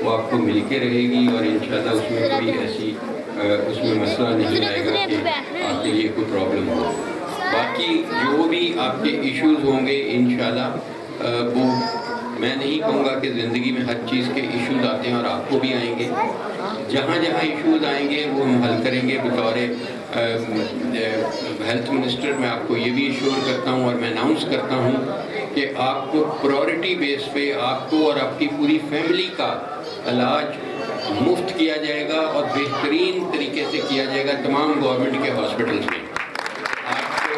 वो आपको मिल के रहेगी और इंशाल्लाह उसमें कोई ऐसी उसमें मसला नहीं आएगा कि आपके लिए कोई प्रॉब्लम हो। बाकी जो भी आपके इश्यूज़ होंगे इंशाल्लाह वो मैं नहीं कहूँगा कि ज़िंदगी में हर चीज़ के इश्यूज़ आते हैं और आपको भी आएंगे। जहाँ जहाँ इश्यूज़ आएंगे वो हम हल करेंगे। बतौर हेल्थ मिनिस्टर मैं आपको ये भी इश्योर करता हूँ और मैं अनाउंस करता हूँ कि आपको प्रायोरिटी बेस पे आपको और आपकी पूरी फैमिली का इलाज मुफ्त किया जाएगा और बेहतरीन तरीके से किया जाएगा तमाम गवर्नमेंट के हॉस्पिटल्स में। आपको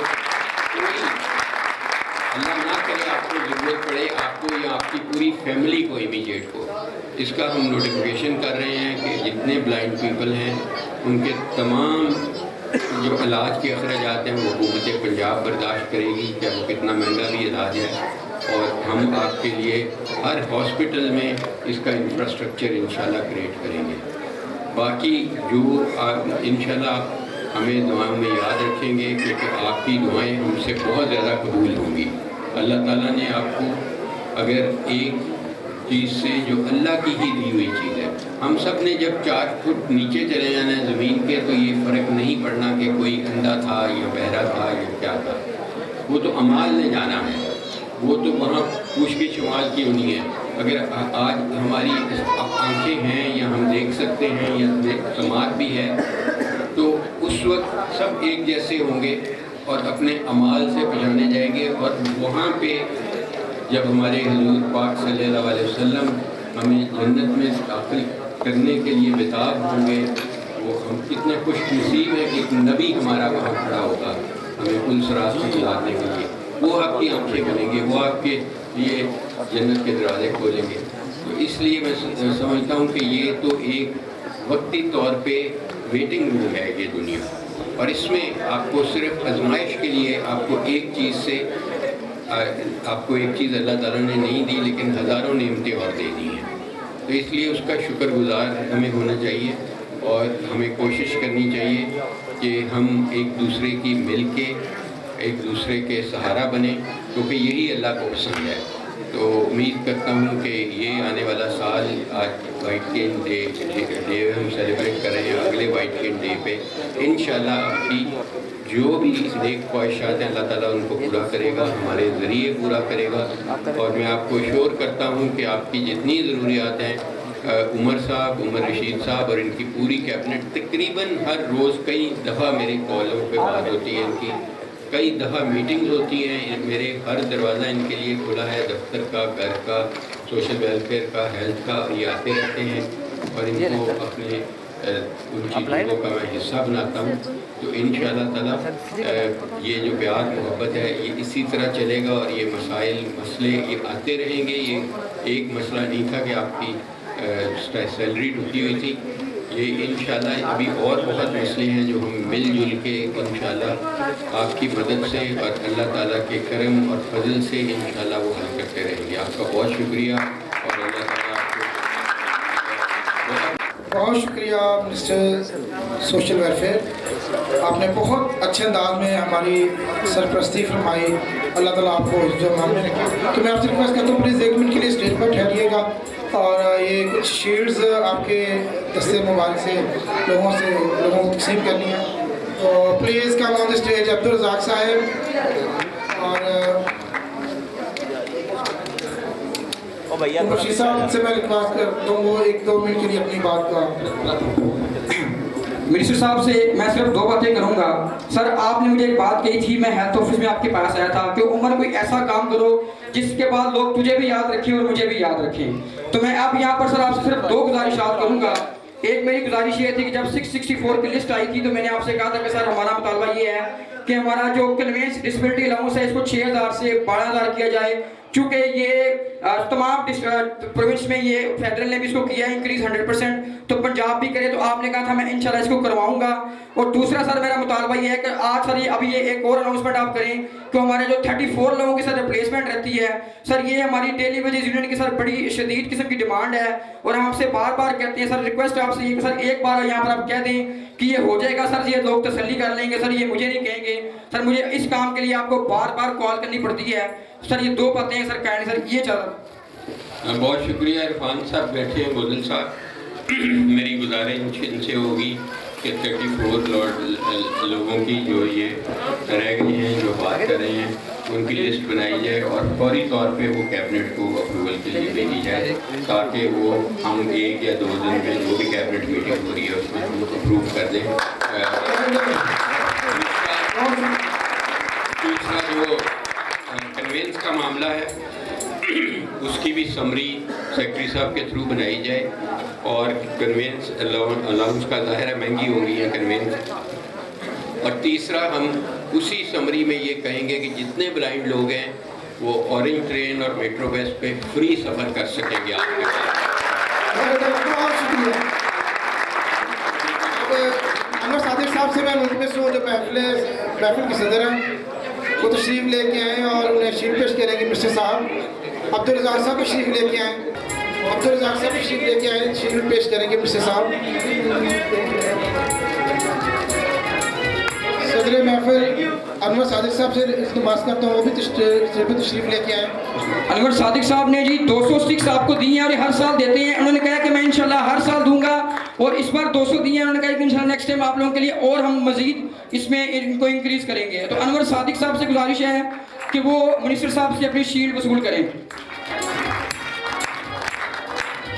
कोई अल्लाह ना करे आपको ज़रूरत पड़े, आपको या आपकी पूरी फैमिली को इमीडिएट को इसका हम नोटिफिकेशन कर रहे हैं कि जितने ब्लाइंड पीपल हैं उनके तमाम जो इलाज के अखराजात हैं वो हुकूमत पंजाब बर्दाश्त करेगी, चाहे वो कितना महंगा भी इलाज है। और हम आपके लिए हर हॉस्पिटल में इसका इंफ्रास्ट्रक्चर इंशाल्लाह क्रिएट करेंगे। बाकी जो इंशाल्लाह आप हमें दुआओं में याद रखेंगे, क्योंकि आपकी दुआएं हमसे बहुत ज़्यादा कबूल होंगी। अल्लाह ताला ने आपको अगर एक चीज़ से जो अल्लाह की ही दी हुई चीज़ है, हम सब ने जब 4 फुट नीचे चले जाना है ज़मीन के, तो ये फ़र्क नहीं पड़ना कि कोई अंधा था या बहरा था या क्या था, वो तो अमाल ने जाना है, वो तो वहाँ पूछ के शुमाल की होनी है। अगर आज हमारी आँखें हैं या हम देख सकते हैं या समाज भी है, तो उस वक्त सब एक जैसे होंगे और अपने अमाल से पहचाने जाएंगे। और वहाँ पे जब हमारे हुजूर पाक सल्लल्लाहु अलैहि वसल्लम हमें जन्नत में दाखिल करने के लिए बेताब होंगे, वो हम कितने खुश नसीब हैं कि एक नबी हमारा वहाँ खड़ा होगा हमें पुल सिरात से गुजारने के लिए। वो आपकी आँखें खोलेंगे, वो आपके लिए जन्नत के दरवाजे खोलेंगे। तो इसलिए मैं समझता हूँ कि ये तो एक वक्ती तौर पे वेटिंग रूम है ये दुनिया, और इसमें आपको सिर्फ आजमाइश के लिए आपको एक चीज़ अल्लाह ताला ने नहीं दी, लेकिन हज़ारों नेमतें और दे दी हैं। तो इसलिए उसका शुक्रगुजार हमें होना चाहिए और हमें कोशिश करनी चाहिए कि हम एक दूसरे की मिल के एक दूसरे के सहारा बने, क्योंकि यही अल्लाह को पसंद है। तो उम्मीद करता हूँ कि ये आने वाला साल, आज वाइट केन डे हम सेलिब्रेट कर रहे हैं, अगले वाइट केन डे पे इंशाल्लाह आपकी जो भी नेक ख्वाहिशात हैं अल्लाह ताला उनको पूरा करेगा, हमारे ज़रिए पूरा करेगा। और मैं आपको श्योर करता हूँ कि आपकी जितनी ज़रूरियात हैं, उमर साहब, उमर रशीद साहब और इनकी पूरी कैबिनेट तकरीबन हर रोज़ कई दफ़ा मेरे कॉलों पे बात होती है, इनकी कई दफ़ा मीटिंग्स होती हैं, मेरे हर दरवाज़ा इनके लिए खुला है, दफ्तर का, घर का, सोशल वेलफेयर का, हेल्थ का, ये आते रहते हैं और इनको अपने उन चीज़ों का मैं हिस्सा बनाता हूँ। तो इंशाअल्लाह ताला ये जो प्यार मोहब्बत है ये इसी तरह चलेगा और ये मसाइल मसले ये आते रहेंगे। ये एक मसला नहीं था कि आपकी सैलरी रुकी हुई थी, ये इंशाल्लाह अभी और बहुत मसले हैं जो हम मिलजुल के इंशाल्लाह आपकी मदद से और अल्लाह ताला के करम और फजल से इंशाल्लाह वो हल करते रहेंगे। आपका बहुत शुक्रिया और अल्लाह ताला आपको बहुत शुक्रिया मिनिस्टर सोशल वेलफेयर, आपने बहुत अच्छे अंदाज में हमारी सरपरस्ती फरमाई। अल्लाह ताला आपको जो मामले रखे। तो मैं आपसे रिक्वेस्ट करता हूँ प्लीज़ 1 मिनट के लिए स्टेज पर ठहरिएगा और ये कुछ शील्ड्स आपके दस्ते मुबारक से लोगों को तकसीम करनी है। तो please come on the stage Abdul Razzaq साहब और मुर्शीद साहब से मैं रिक्वेस्ट करता हूँ वो 1-2 मिनट के लिए अपनी बात का। मिनिस्टर साहब से मैं सिर्फ 2 बातें करूंगा। सर, आपने मुझे एक बात कही थी, मैं हेल्थ ऑफिस में आपके पास आया था कि उमर कोई ऐसा काम करो जिसके बाद लोग तुझे भी याद रखें और मुझे भी याद रखें। तो मैं अब यहाँ पर सर आपसे सिर्फ 2 गुजारिशात करूंगा। एक मेरी गुजारिश ये थी कि जब 664 की लिस्ट आई थी तो मैंने आपसे कहा था कि सर हमारा मुतालबा ये है कि हमारा जो कन्वेंस डिसेबिलिटी अलाउंस है इसको 6000 से 12000 किया जाए, चूँकि ये तमाम प्रोविंस में ये फेडरल ने भी इसको किया है इंक्रीज 100%, तो पंजाब भी करे। तो आपने कहा था मैं इंशाल्लाह इसको करवाऊंगा। और दूसरा सर मेरा मुतालबा ये है कि आज सर ये अभी ये एक और अनाउंसमेंट आप करें कि हमारे जो 34 लोगों की सर रिप्लेसमेंट रहती है सर, ये हमारी डेली वेजेस यूनियन की सर बड़ी शदीद किस्म की डिमांड है और हम आपसे बार बार कहते हैं सर, रिक्वेस्ट आपसे ये कि सर एक बार यहाँ पर आप कह दें कि ये हो जाएगा सर, ये लोग तसल्ली कर लेंगे सर, ये मुझे नहीं कहेंगे सर, मुझे इस काम के लिए आपको बार बार कॉल करनी पड़ती है सर। ये 2 बातें हैं सर कहने सर, ये चल। बहुत शुक्रिया इरफान साहब, बैठे हैं गोदल साहब। मेरी गुजारिश इनसे होगी कि 34 लोगों की जो ये रह गए हैं जो बात कर रहे हैं उनकी लिस्ट बनाई जाए और फौरी तौर पे वो कैबिनेट को अप्रूवल के लिए भेजी जाए, ताकि वो हम 1 या 2 दिन में जो भी कैबिनेट मीटिंग हो रही है उसमें हम अप्रूव कर दें। दूसरा जो कन्वेंस का मामला है उसकी भी समरी सेक्रेटरी साहब के थ्रू बनाई जाए और कन्वेंस अलाउंस का ज़ाहिर है महंगी होगी है कन्वेंस। और तीसरा हम उसी समरी में ये कहेंगे कि जितने ब्लाइंड लोग हैं वो ऑरेंज ट्रेन और मेट्रो बस पे फ्री सफ़र कर सकेंगे आपके पास। बहुत शुक्रिया। अब अनवर सादिक साहब से मैं मुल्तमिस हूँ, जो महफिल के सदर हैं, वो तशरीफ़ लेके आए और उन्हें शील्ड पेश करेंगे मिस्टर साहब। अब्दुल रज़ाक साहब तशरीफ़ लेके आए, अब्दुल रज़ाक साहब तशरीफ़ लेके आए, शील्ड पेश करेंगे मिस्टर साहब। सदर महफिल अनवर सादिक साहब से इल्तिमास करता हूँ, वो भी तशरीफ़ लेके आए। अनवर सादिक साहब ने जी 200 स्टिक्स आपको दी हैं और ये हर साल देते हैं। उन्होंने कहा कि मैं इंशाल्लाह हर साल दूंगा और इस बार 200 दिए हैं। उन्होंने कहा कि इंशाल्लाह नेक्स्ट टाइम आप लोगों के लिए और हम मजीद इसमें इनको इंक्रीज करेंगे। तो अनवर सादिक साहब से गुजारिश है कि वो मिनिस्टर साहब से अपनी शील्ड वसूल करें।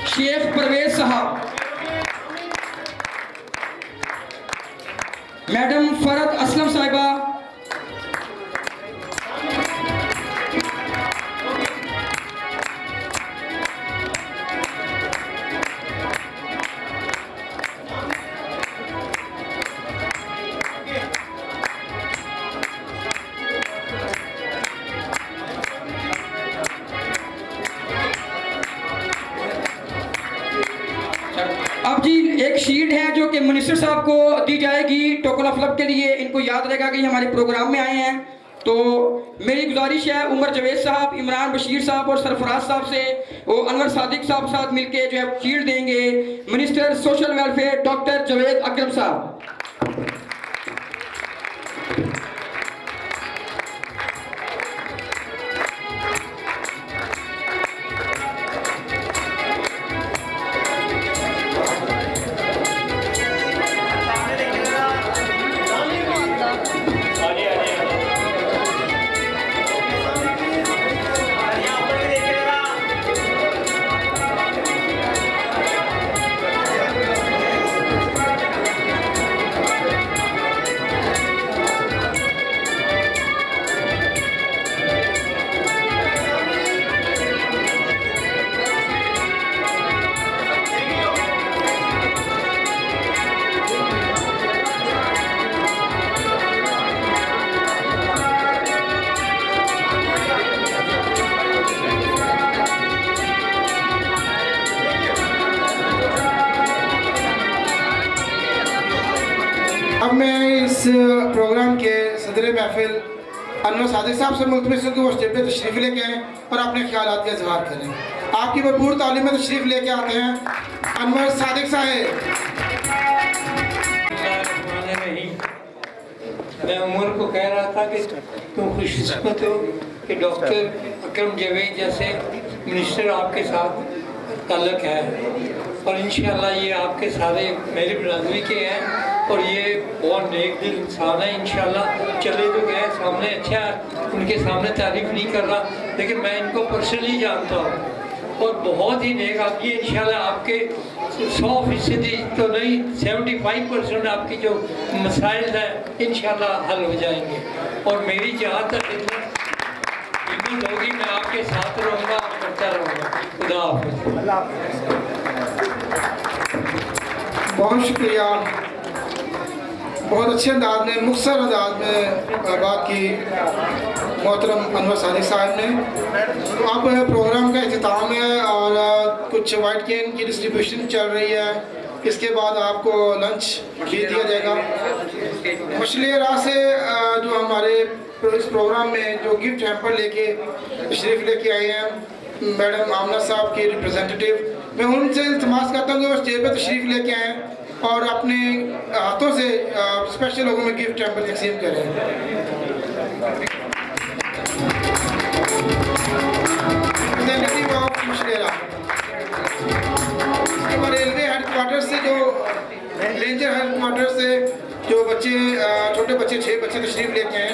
शेख परवेज साहब, मैडम फरत असलम साहिबा, अब जी एक शील्ड है जो कि मिनिस्टर साहब को दी जाएगी टोकन ऑफ लव के लिए। इनको याद रहेगा कि हमारे प्रोग्राम में आए हैं। तो मेरी गुजारिश है उमर जवेद साहब, इमरान बशीर साहब और सरफराज साहब से वो अनवर सादिक साहब साथ मिलके जो है शील्ड देंगे। Minister social welfare doctor Javed Akram साहब। अब मैं इस प्रोग्राम के सदर महफिल अनवर सादिक साहब से मुल्तमिस हूँ कि वो स्टेज पर तशरीफ़ लेके आएँ और अपने ख्यालात का इजहार करें। आपकी भरपूर तालीम में तशरीफ़ लेके आते हैं अनवर सादिक साहब। मैं उमर को कह रहा था कि तुम खुशकिस्मत हो कि डॉक्टर अकरम जावेद जैसे मिनिस्टर आपके साथ ताल्लुक़ है और इंशाल्लाह ये आपके सारे मेरी बिरादरी के हैं और ये बहुत नेक दिल इंसान है। इंशाल्लाह चले तो गए सामने, अच्छा उनके सामने तारीफ नहीं कर रहा, लेकिन मैं इनको पर्सनली जानता हूँ और बहुत ही नेक आदमी है। इंशाल्लाह आपके 100% तो नहीं 75% आपकी जो मसाइल है इंशाल्लाह हल हो जाएंगे और मेरी जहाँ तक हिम्मत होगी मैं आपके साथ रहूँगा, करता रहूँगा। खुदा हाफ़िज़। बहुत शुक्रिया। बहुत अच्छे अंदाज में, मुख्तसर अंदाज में बात की मोहतरम अनवर सादिक साहब ने। तो अब प्रोग्राम का अख्ताम है और कुछ वाइट केन की डिस्ट्रीब्यूशन चल रही है। इसके बाद आपको लंच भी दिया जाएगा। मछली राह से जो हमारे इस प्रोग्राम में जो गिफ्ट हैम्पर लेके तशरीफ़ लेके आए हैं मैडम आमना साहब की रिप्रेजेंटेटिव, मैं उनसे इल्तिमास करता हूँ कि वो स्टेज पर तशरीफ़ लेके आएँ और अपने हाथों से स्पेशल लोगों में गिफ्ट हैम्पर तकसीम करें। रेलवे हेडक्वार्टर से जो रेंजर हेडक्वार्टर से जो बच्चे छोटे बच्चे 6 बच्चे तशरीफ़ लेके आए,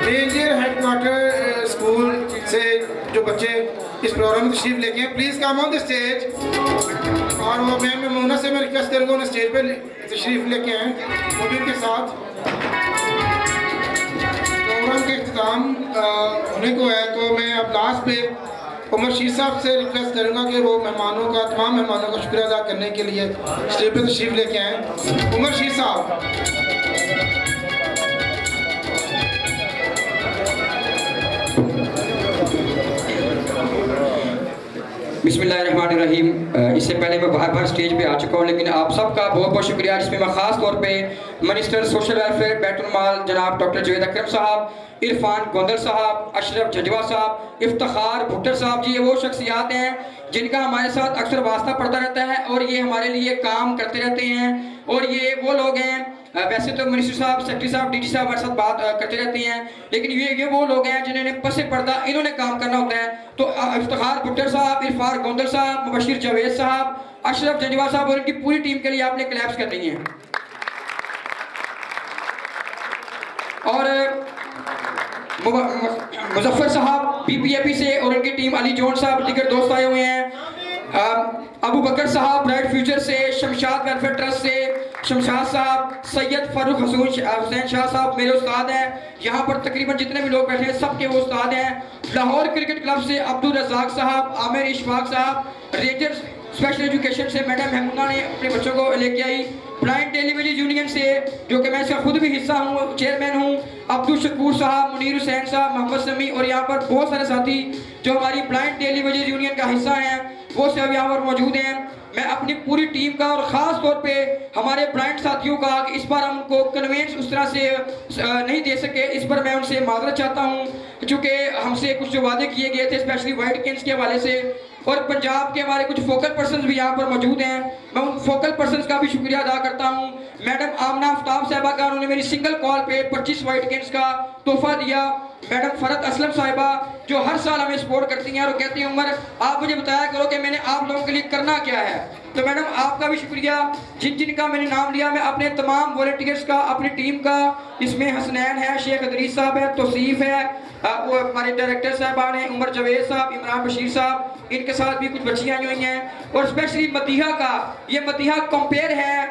रेंजर हेडक्वार्टर स्कूल से जो बच्चे इस प्रोग्राम में तशरीफ़ लेके हैं, please come on the stage. और वो मैम मोना से मैं रिक्वेस्ट करूँगा उन्हें स्टेज पर तशरीफ़ लेके आएँ वो भी उनके साथ। प्रोग्राम के अख्ताम होने को है तो मैं अब लास्ट पे उमर शीर साहब से रिक्वेस्ट करूँगा कि वो मेहमानों का, तमाम मेहमानों का शुक्रिया अदा करने के लिए स्टेज पर तशरीफ़ लेके आएँ। उमर शीर साहब। बिस्मिल्लाहिर्रहमानिर्रहीम। इससे पहले मैं बार बार स्टेज पे आ चुका हूँ, लेकिन आप सबका बहुत बहुत शुक्रिया, जिसमें मैं ख़ास तौर पे मिनिस्टर सोशल वेलफेयर बैतुल माल जनाब डॉक्टर जावेद अकरम साहब, इरफान गोंदल साहब, अशरफ जजवा साहब, इफ्तिखार भुट्टर साहब जी, ये वो शख्सियात हैं जिनका हमारे साथ अक्सर वास्ता पड़ता रहता है और ये हमारे लिए काम करते रहते हैं। और ये वो लोग हैं, वैसे तो मिनिस्टर साहब, सेक्रेटरी साहब, डीजी साहब हमारे साथ बात करते रहते हैं, लेकिन ये वो लोग हैं जिन्होंने पसे पर्दा इन्होंने काम करना होता है। तो इफ्तिखार भुट्टर साहब, इरफान गोंदल साहब, मुबशिर जावेद साहब, अशरफ जजवा साहब और इनकी पूरी टीम के लिए आपने क्लैप्स करनी है। और मुजफ्फर साहब BPAP से और उनकी टीम, अली जोन साहब, दीगर दोस्त आए हुए हैं, अबू बकर साहब ब्राइट फ्यूचर से, शमशाद वेलफेयर ट्रस्ट से शमशाद साहब, सैयद फारूक हुसैन शाह साहब मेरे उस्ताद हैं। यहाँ पर तकरीबन जितने भी लोग बैठे हैं सबके वो उस्ताद हैं। लाहौर क्रिकेट क्लब से अब्दुल रज़ाक साहब, आमिर इशफाक साहब, रेंजर्स स्पेशल एजुकेशन से मैडम महमूदा ने अपने बच्चों को लेके आई, ब्लाइंड टेलीविजन यूनियन से जो कि मैं इसका खुद भी हिस्सा हूँ, चेयरमैन हूँ, अब्दुल शकूर साहब, मुनीर हुसैन साहब, मोहम्मद समी और यहाँ पर बहुत सारे साथी जो हमारी ब्लाइंड टेलीविजन यूनियन का हिस्सा हैं वो सब यहाँ पर मौजूद हैं। मैं अपनी पूरी टीम का और ख़ास तौर पे हमारे ब्लाइंड साथियों का इस बार हम उनको कन्वेंस उस तरह से नहीं दे सके, इस पर मैं उनसे माजरत चाहता हूँ, चूँकि हमसे कुछ जो वादे किए गए थे स्पेशली वाइट केन्स के हवाले से, और पंजाब के हमारे कुछ फोकल पर्सन्स भी यहाँ पर मौजूद हैं। मैं उन फोकल पर्सन्स का भी शुक्रिया अदा करता हूँ। मैडम आमना आफ्ताब साहिबा का, उन्होंने मेरी सिंगल कॉल पे 25 वाइट केन्स का तोहफा दिया। मैडम फरत असलम साहिबा जो हर साल हमें सपोर्ट करती हैं और कहती हैं उमर आप मुझे बताया करो कि मैंने आप लोगों के लिए करना क्या है। तो मैडम आपका भी शुक्रिया। जिनका मैंने नाम लिया, मैं अपने तमाम वॉलंटियर्स का, अपनी टीम का, इसमें हसनैन है, शेख अदरीस साहब है, तौसीफ है, वो हमारे डायरेक्टर साहबान हैं, उमर जावेद साहब, इमरान बशीर साहब, इनके साथ भी कुछ बच्चियाँ आई हुई हैं, और स्पेशली मदीहा का, ये मदीहा कंपेयर है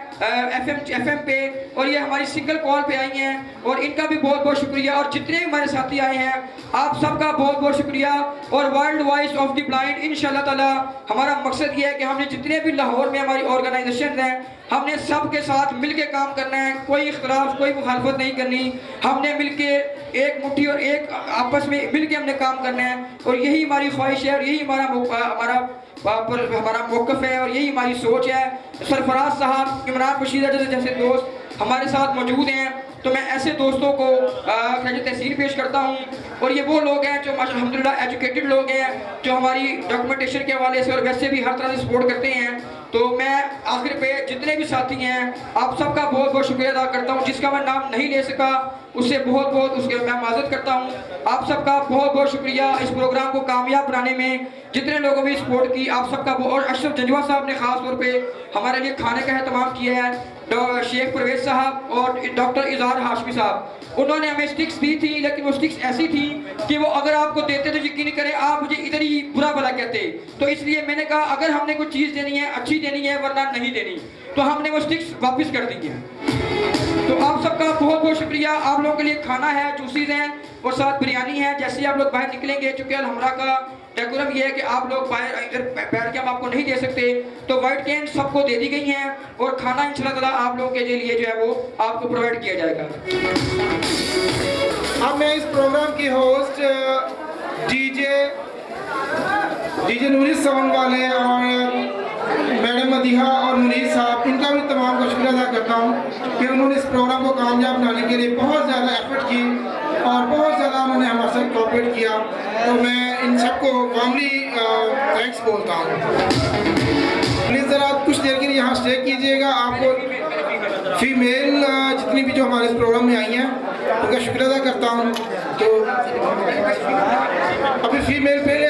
FM पे और ये हमारी सिंगल कॉल पे आई हैं और इनका भी बहुत बहुत शुक्रिया। और जितने भी हमारे साथी आए हैं आप सबका बहुत बहुत शुक्रिया। और world Voice of the blind इंशाल्लाह ताला हमारा मकसद ये है कि हमने जितने भी लाहौर में हमारी ऑर्गेनाइजेशन हैं हमने सब के साथ मिल के काम करना है, कोई इख्तलाफ कोई मुखालफत नहीं करनी, हमने मिल के एक मुट्ठी और एक आपस में मिल के हमने काम करना है। और यही हमारी ख्वाहिश है और यही हमारा मौक़िफ़ है और यही हमारी सोच है। सरफराज साहब, इमरान बशीर जैसे दोस्त हमारे साथ मौजूद हैं, तो मैं ऐसे दोस्तों को खैर तहसीन पेश करता हूँ। और ये वो लोग हैं जो अल्हम्दुलिल्लाह एजुकेटेड लोग हैं, जो हमारी डॉक्यूमेंटेशन के हवाले से और वैसे भी हर तरह से सपोर्ट करते हैं। तो मैं आखिर पे जितने भी साथी हैं आप सबका बहुत बहुत शुक्रिया अदा करता हूँ। जिसका मैं नाम नहीं ले सका उससे बहुत बहुत उसके मैं माजरत करता हूँ। आप सबका बहुत बहुत शुक्रिया इस प्रोग्राम को कामयाब बनाने में जितने लोगों ने सपोर्ट की, आप सबका। और अशरफ जजवा साहब ने ख़ास तौर पे हमारे लिए खाने का एहतमाम किया है, शेख परवेज साहब और डॉक्टर इज़हार हाशमी साहब, उन्होंने हमें स्टिक्स दी थी, लेकिन वो स्टिक्स ऐसी थी कि वो अगर आपको देते तो यकीन करें आप मुझे इधर ही बुरा भला कहते। तो इसलिए मैंने कहा अगर हमने कोई चीज़ देनी है अच्छी देनी है, वरना नहीं देनी, तो हमने वो स्टिक्स वापस कर दी हैं। तो आप सबका बहुत बहुत शुक्रिया। आप लोगों के लिए खाना है, जूसेस हैं और साथ बिरयानी है। जैसे ही आप लोग बाहर निकलेंगे, चूँकि अलहमरा का डेकोरम ये है कि आप लोग बाहर इधर बैठ के हम आपको नहीं दे सकते, तो वाइट कैन सबको दे दी गई हैं और खाना इंशाल्लाह ताला आप लोगों के लिए जो है वो आपको प्रोवाइड किया जाएगा। अब मैं इस प्रोग्राम की होस्ट डीजे नूरी साउंड वाले और मैडम मदीहा और मुनीर साहब, इनका भी तमाम का शुक्रिया अदा करता हूँ कि उन्होंने इस प्रोग्राम को कामयाब बनाने के लिए बहुत ज़्यादा एफर्ट की और बहुत ज़्यादा उन्होंने हमारे साथ कोऑपरेट किया। तो मैं इन सबको वार्मली थैंक्स बोलता हूँ। प्लीज़ ज़रा कुछ देर के लिए यहाँ स्टे कीजिएगा। आपको फीमेल जितनी भी जो हमारे इस प्रोग्राम में आई हैं उनका शुक्रिया अदा करता हूँ। तो अभी फीमेल पहले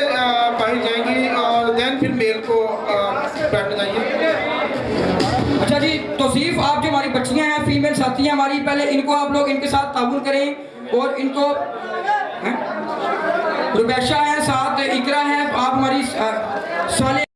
बाहर जाएंगी और देन फिर मेल को बैठ जाइए। अच्छा जी, तौसीफ आप जो हमारी बच्चियाँ हैं, फीमेल साथी हैं हमारी, पहले इनको आप लोग इनके साथ ताउन करें और इनको रुबैशा है, साथ इकरा है, आप हमारी साले